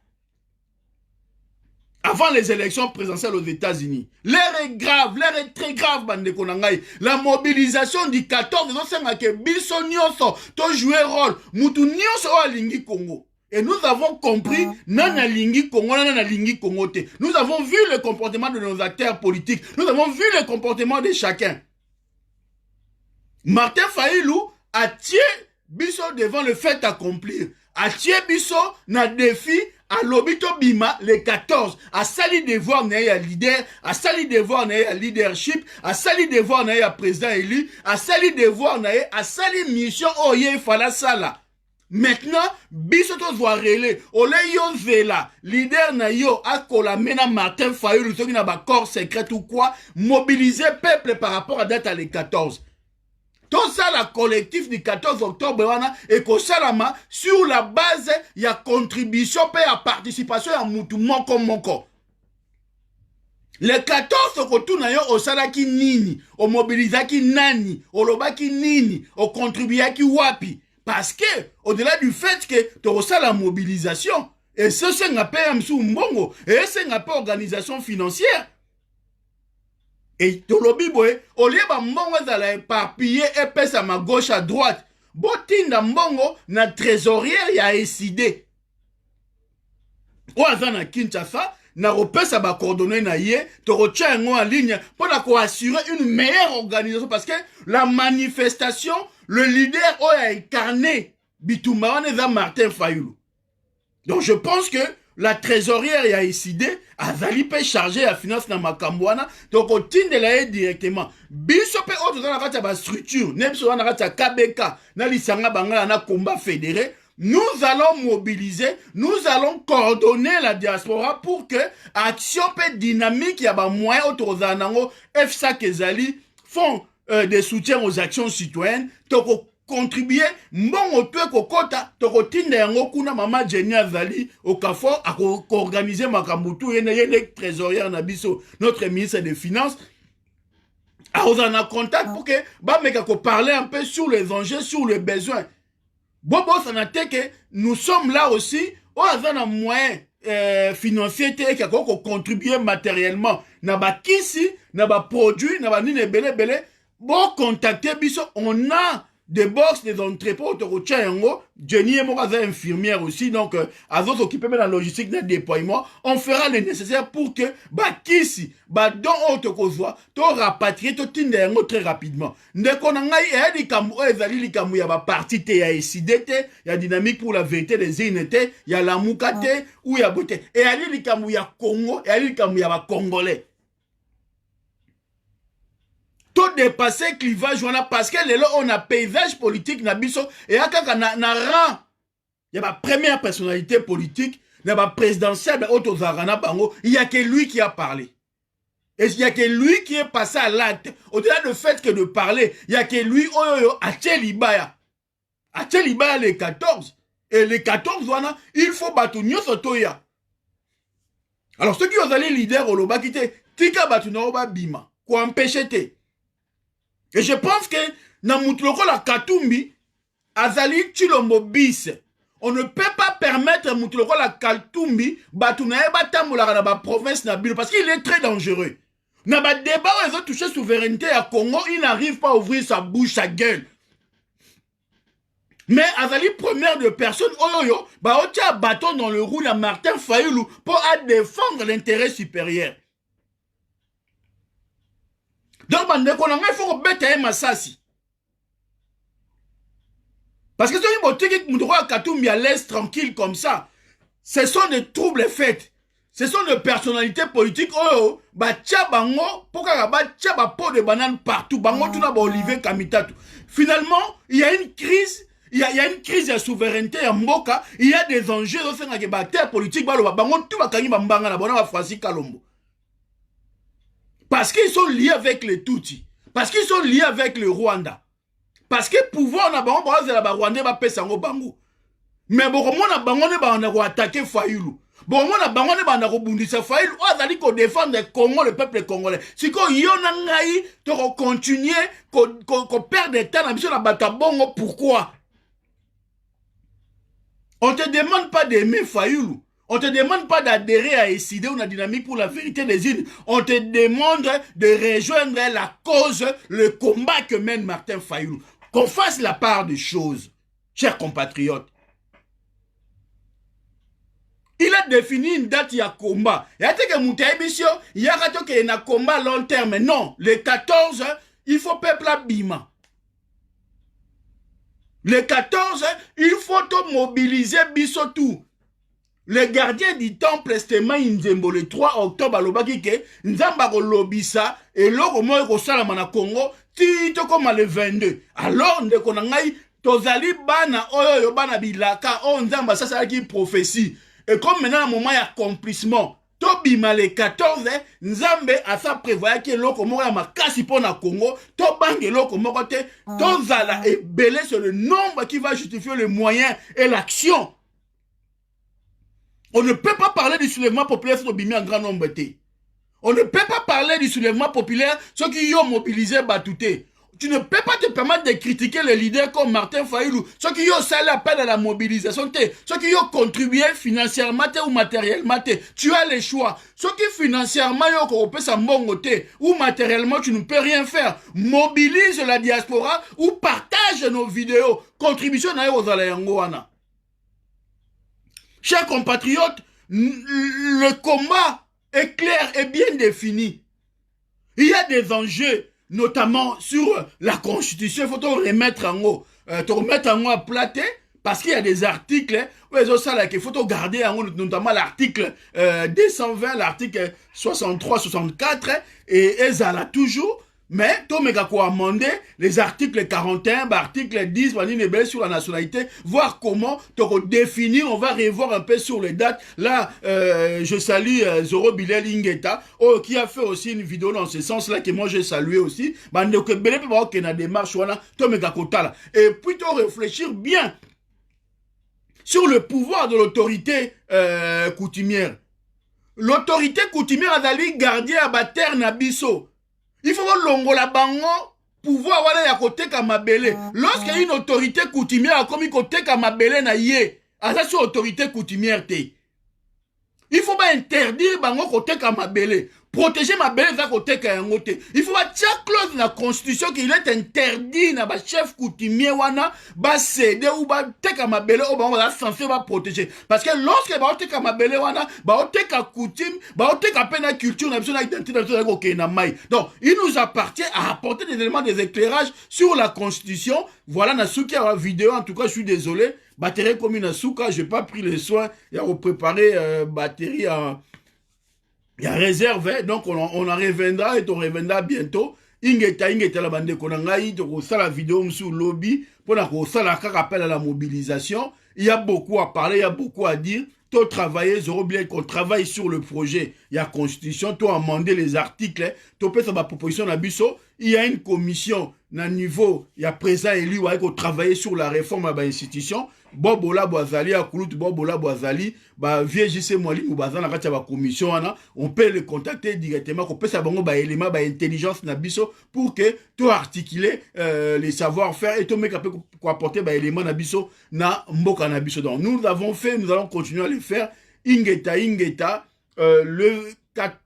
[SPEAKER 2] avant les élections présidentielles aux États-Unis. L'air est grave, l'air est très grave, bande konangai. La mobilisation du 14, nous sommes que biso nyonso, to jouer rôle, mutu nyonso o alingi Congo. Et nous avons compris, nana lingi Congo, nana lingi Congo te. Nous avons vu le comportement de nos acteurs politiques. Nous avons vu le comportement de chacun. Martin Fayulu a tué biso devant le fait accompli. A tué biso na défi à l'obito bima le 14 à sali devoir na ya leader à sali devoir na ya leadership à sali devoir na ya président élu à sali devoir na ya à sali mission oye fala sala. Maintenant biso to doit relé ole yo vela leader na yo akola mena Martin Fayulu soki na ba corps secret ou quoi mobiliser peuple par rapport à date à le 14. Tout ça, la collectif du 14 octobre, et que salama sur la base, il y a contribution, et à participation, à moutou moko. Le 14 octobre, au salaki nini, au mobilisaki nani, au lobaki nini, au contribuaki wapi. Parce que, au-delà du fait que tu as la mobilisation, et ce, c'est un appel à mbongo, et c'est un appel organisation financière. Et tolobi boye, au lieu de mbongo zala éparpillé et pèse à ma gauche à droite, botinda mbongo na trésorière ya SID. Oaza na Kinshasa, na repèse ba coordonnées na ye, to retient en ligne pour assurer une meilleure organisation parce que la manifestation, le leader a incarné Bitouma Waneza Martin Fayulu. Donc je pense que la trésorière ya SID azali pe chargé la finance na makambwana donc au tinde la directement biso pe autre dans la ba structure nemso na kata KBK na lisanga bangala na combat fédéré nous allons mobiliser nous allons coordonner la diaspora pour que action pe dynamique ya ba moyen autour zanango FSA Kezali font des soutiens aux actions citoyennes donc contribuer mbongo tue kokota tokotinda yango kuna mama Jenny azali au Kafo a organiser makambutu yene trésorière na biso notre ministre des finances a en contact pour que ba meka ko parler un peu sur les enjeux sur les besoins bobo sanate que nous sommes là aussi au azana moyen financier te ka ko contribuer matériellement na ba kisi na ba produit na ba nine belé bon contacter biso on a des box, des entrepôts, Jenny est infirmière aussi, donc à vous occuper de la logistique de déploiement, on fera le nécessaire pour que kisi, don autre kozwa, to rapatrier, to tinde très rapidement. Ndeko nangai e di kamu ezali li kamu ya ba parti te ya SID te, ya dynamique pour la vérité des îles te, ya la mukate ou ya bote. Et ali li kamu ya Congo, et ali li kamu ya ba Congolais. Tout dépasser clivage parce que là on a paysage politique na biso et akaka na rang il y a ma première personnalité politique na ba présidentielle auto zarana bango il y a que lui qui a parlé et il y a que lui qui est passé à l'acte au-delà du fait que de parler il y a que lui a Tchelibaya les 14 et les 14 wana il faut battre nyoso toya Alors, ceux qui ont allé leader au Loba qui étaient, Tika Batunaoba Bima, quoi empêcher te. Et je pense que, dans Moutloko la Katumbi, Azali Chilombo bis. On ne peut pas permettre Moutloko la Katumbi, Batunaeba Tamoula dans la province Nabil, parce qu'il est très dangereux. Dans le débat où ils ont touché souveraineté à Congo, il n'arrive pas à ouvrir sa bouche, sa gueule. Mais Azali, première de personne, Oyoyo, bah, on tient un bâton dans le roue à Martin Fayoulou pour défendre l'intérêt supérieur. Donc, il faut que Massassi. Parce que si on a Katumbi à l'aise tranquille comme ça, ce sont des troubles faits. Ce sont des personnalités politiques. Oh, bah, tcha bango, pourquoi bah, tcha ba pot de banane partout. Bango, tout d'abord, Olivier Kamitatu. Finalement, il y a une crise. Il y a une crise de souveraineté à Mboka. Il y a des enjeux au sein de la bataille politique. Parce qu'ils sont liés avec les Tutsis. Parce qu'ils sont liés avec le Rwanda. Parce que pouvoir na bango la Rwanda va pesa ngo bango. Mais bon na bango ne ba na attaquer Fayulu. Bon na bango ne ba na bundisa Fayulu. O azali ko défendre le Congo, le peuple congolais. Si ko yona ngai to continuer ko perdre temps na biso na bata bongo pourquoi? On ne te demande pas d'aimer Fayoulou. On ne te demande pas d'adhérer à ESID ou à la dynamique pour la vérité des îles. On te demande de rejoindre la cause, le combat que mène Martin Fayoulou. Qu'on fasse la part des choses, chers compatriotes. Il a défini une date, il y a combat. Il y a que Moutaïbisio, il y a un combat long terme. Non, le 14, il faut peuple à Bima. Le 14, il faut mobiliser Bissotou. Le gardien du temple Estéma Nzembo le 3 octobre à Lobakike, Nzamba Lobisa, et l'or au moins au Salamana Congo, Tito comme le 22. Alors, on a Tozali Bana, Oyo Bana Bilaka, on Nzamba, ça c'est qui prophétie. Et comme maintenant, à un moment, il y a accomplissement. Tobima le 14, Nzambe a sa prévoyé que l'oko moko ya makasi pour na Congo, to bange l'oko moko te, to zala et belé sur le nombre qui va justifier le moyen et l'action. On ne peut pas parler du soulèvement populaire sur Tobimi en grand nombre te. On ne peut pas parler du soulèvement populaire ceux qui ont mobilisé Batouté. Tu ne peux pas te permettre de critiquer les leaders comme Martin Fayoulou, ceux qui ont salé appel à la mobilisation, ceux qui ont contribué financièrement ou matériellement. Tu as les choix. Ceux qui financièrement ou matériellement, tu ne peux rien faire. Mobilise la diaspora ou partage nos vidéos. Contribution aux Alayangoana. Chers compatriotes, le combat est clair et bien défini. Il y a des enjeux, notamment sur la Constitution. Il faut te remettre en haut. À plater, parce qu'il y a des articles, il faut te garder en haut, notamment l'article 220, l'article 63, 64, et Ezala toujours. Mais, tu as amendé les articles 41, article 10, sur la nationalité, voir comment tu définir, on va revoir un peu sur les dates. Là, je salue Zoro Bilel Ingeta, qui a fait aussi une vidéo dans ce sens-là, que moi j'ai salué aussi. Et plutôt réfléchir bien sur le pouvoir de l'autorité coutumière. L'autorité coutumière a d'aller garder à Bater Nabiso. Il faut voir l'ongola bango pouvoir voilà ya côté kamabele. Lorsqu'il y a une autorité coutumière a commis côté kamabele na yé, à ça sur autorité coutumière te. Il faut pas interdire bango côté kamabele. Protéger ma belle à côté kayangote. Il faut pas chaque clause de la constitution qu'il est interdit na ba chef coutumier wana ba céder ou ba teka ma belle ou ba on va censé va protéger. Parce que lorsque ba teka ma belle wana ba teka coutume, ba teka pena culture na besoin d'identité na mai. Donc, il nous appartient à apporter des éléments des éclairages sur la constitution. Voilà na souki à la vidéo en tout cas, je suis désolé. Batterie comme une souka, j'ai pas pris le soin de préparer batterie en il y a réserve, donc on en reviendra et on reviendra bientôt. Ingeta la bande konangai, donc ça la vidéo sur lobby, pour ça la rappel à la mobilisation. Il y a beaucoup à parler, il y a beaucoup à dire. Toi travailler, j'aurais bien qu'on travaille sur le projet. Il y a constitution, toi amender les articles, toi peut ma proposition à Bisso. Il y a une commission na niveau ya président élu wa ko travailler sur la réforme ba institution bobola boazali ya kulutu bobola boazali ba vieux JC Mwalimu bazana kati ba commission wana on peut le contacter directement ko pesa bango ba élément ba intelligence na biso pour que tout articuler les savoir-faire et tout mec peut ko apporter ba élément na biso na mboka na biso. Donc nous l'avons fait, nous allons continuer à le faire. Ingeta le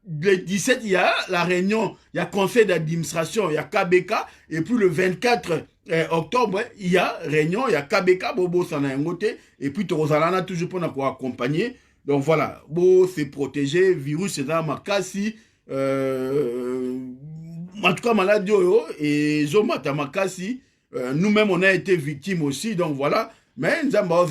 [SPEAKER 2] 17, il y a la réunion, il y a conseil d'administration, il y a KBK, et puis le 24 octobre, il y a réunion, il y a KBK, Bobo Sanangote, et puis Torozalana toujours pour nous accompagner. Donc voilà, Bo c'est protégé, virus c'est dans ma kasi, en tout cas maladie, et Zomata Makasi, nous-mêmes on a été victimes aussi, donc voilà, mais nous avons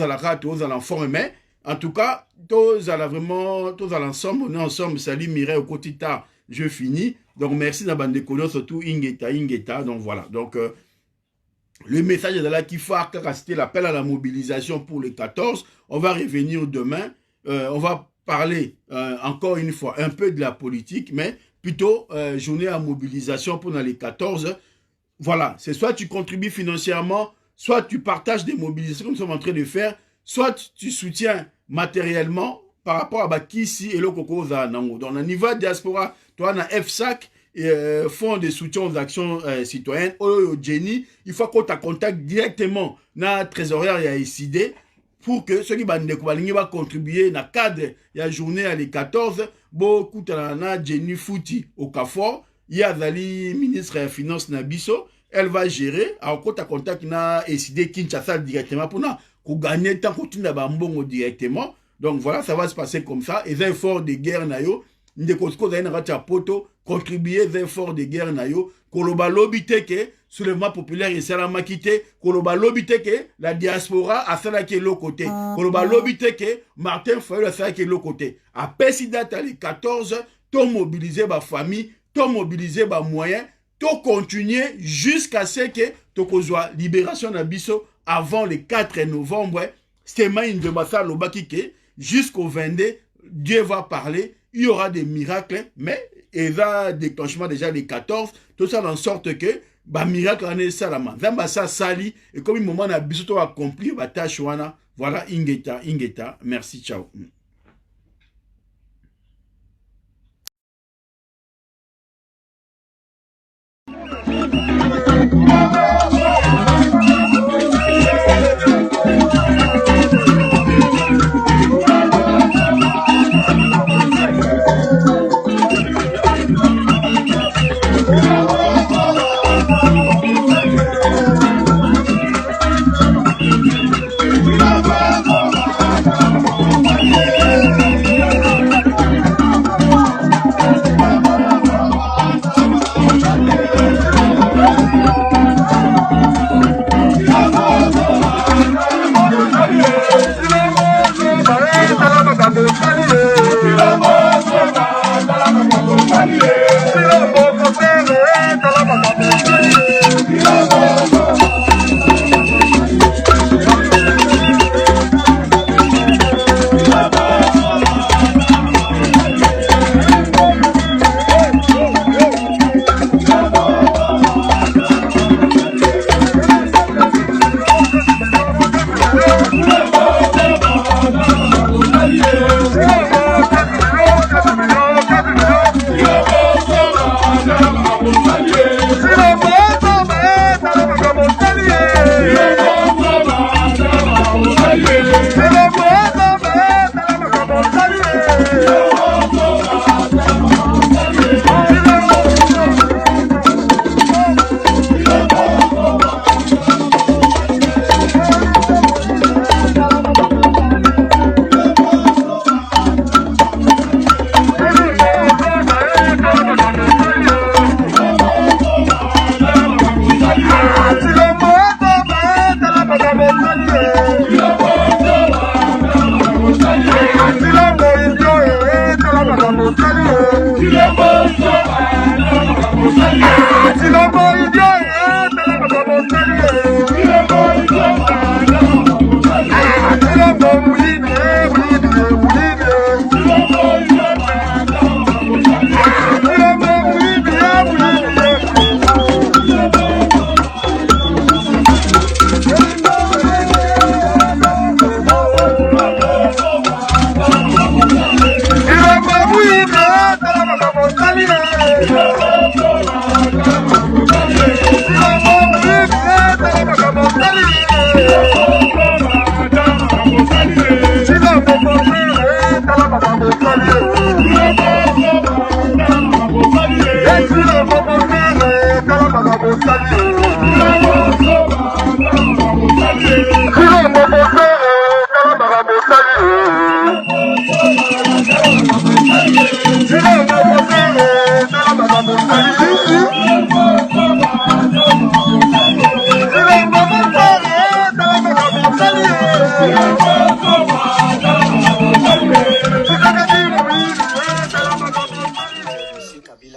[SPEAKER 2] mais en tout cas, tous à l'ensemble, on est ensemble, salut Mireille au quotidien, je finis. Donc merci Nabande Kono, surtout Ingeta, donc voilà. Donc le message est là qu'il faut c'était l'appel à la mobilisation pour le 14. On va revenir demain, on va parler encore une fois un peu de la politique, mais plutôt journée à mobilisation pour les 14. Voilà, c'est soit tu contribues financièrement, soit tu partages des mobilisations comme nous sommes en train de faire, soit tu soutiens matériellement par rapport à Kisi et le Coco Zanango. Dans le niveau de diaspora, tu as un FSAC, Fonds de soutien aux actions citoyennes, au Jenny, il faut qu'on t'a contacte directement dans la trésorière et à ICD pour que ceux qui vont contribuer dans le cadre de la journée à les 14, beaucoup de Jenny Fouti au CAFOR, il y a Zali, ministre des Finances Nabiso, elle va gérer, alors qu'on t'a contacte dans ICD Kinshasa directement pour gagner tant qu'on tient bambongo directement. Donc voilà, ça va se passer comme ça. Et les efforts de guerre nayo, contribuer aux efforts de guerre nayo, koloba lobite ke soulèvement populaire et salama quitté, koloba lobite ke la diaspora a cela qui est l'autre côté, koloba lobite ke Martin Fayol a cela qui est l'autre côté. À Pessidate les 14, to mobiliser ma famille, to mobiliser ma moyen, to continuer jusqu'à ce que to kozwa libération nabiso avant le 4 novembre, c'est une de Bassa Lobakike, jusqu'au 22, Dieu va parler, il y aura des miracles, mais il va déclenchement déjà les 14, tout ça en sorte que, bah, miracle en est salama. Zambassa sali, et comme un moment on a bisoto accompli, bah, tâche wana, voilà, Ingeta, merci, ciao.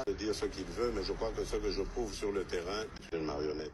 [SPEAKER 1] De dire ce qu'il veut, mais je crois que ce que je prouve sur le terrain, c'est une marionnette.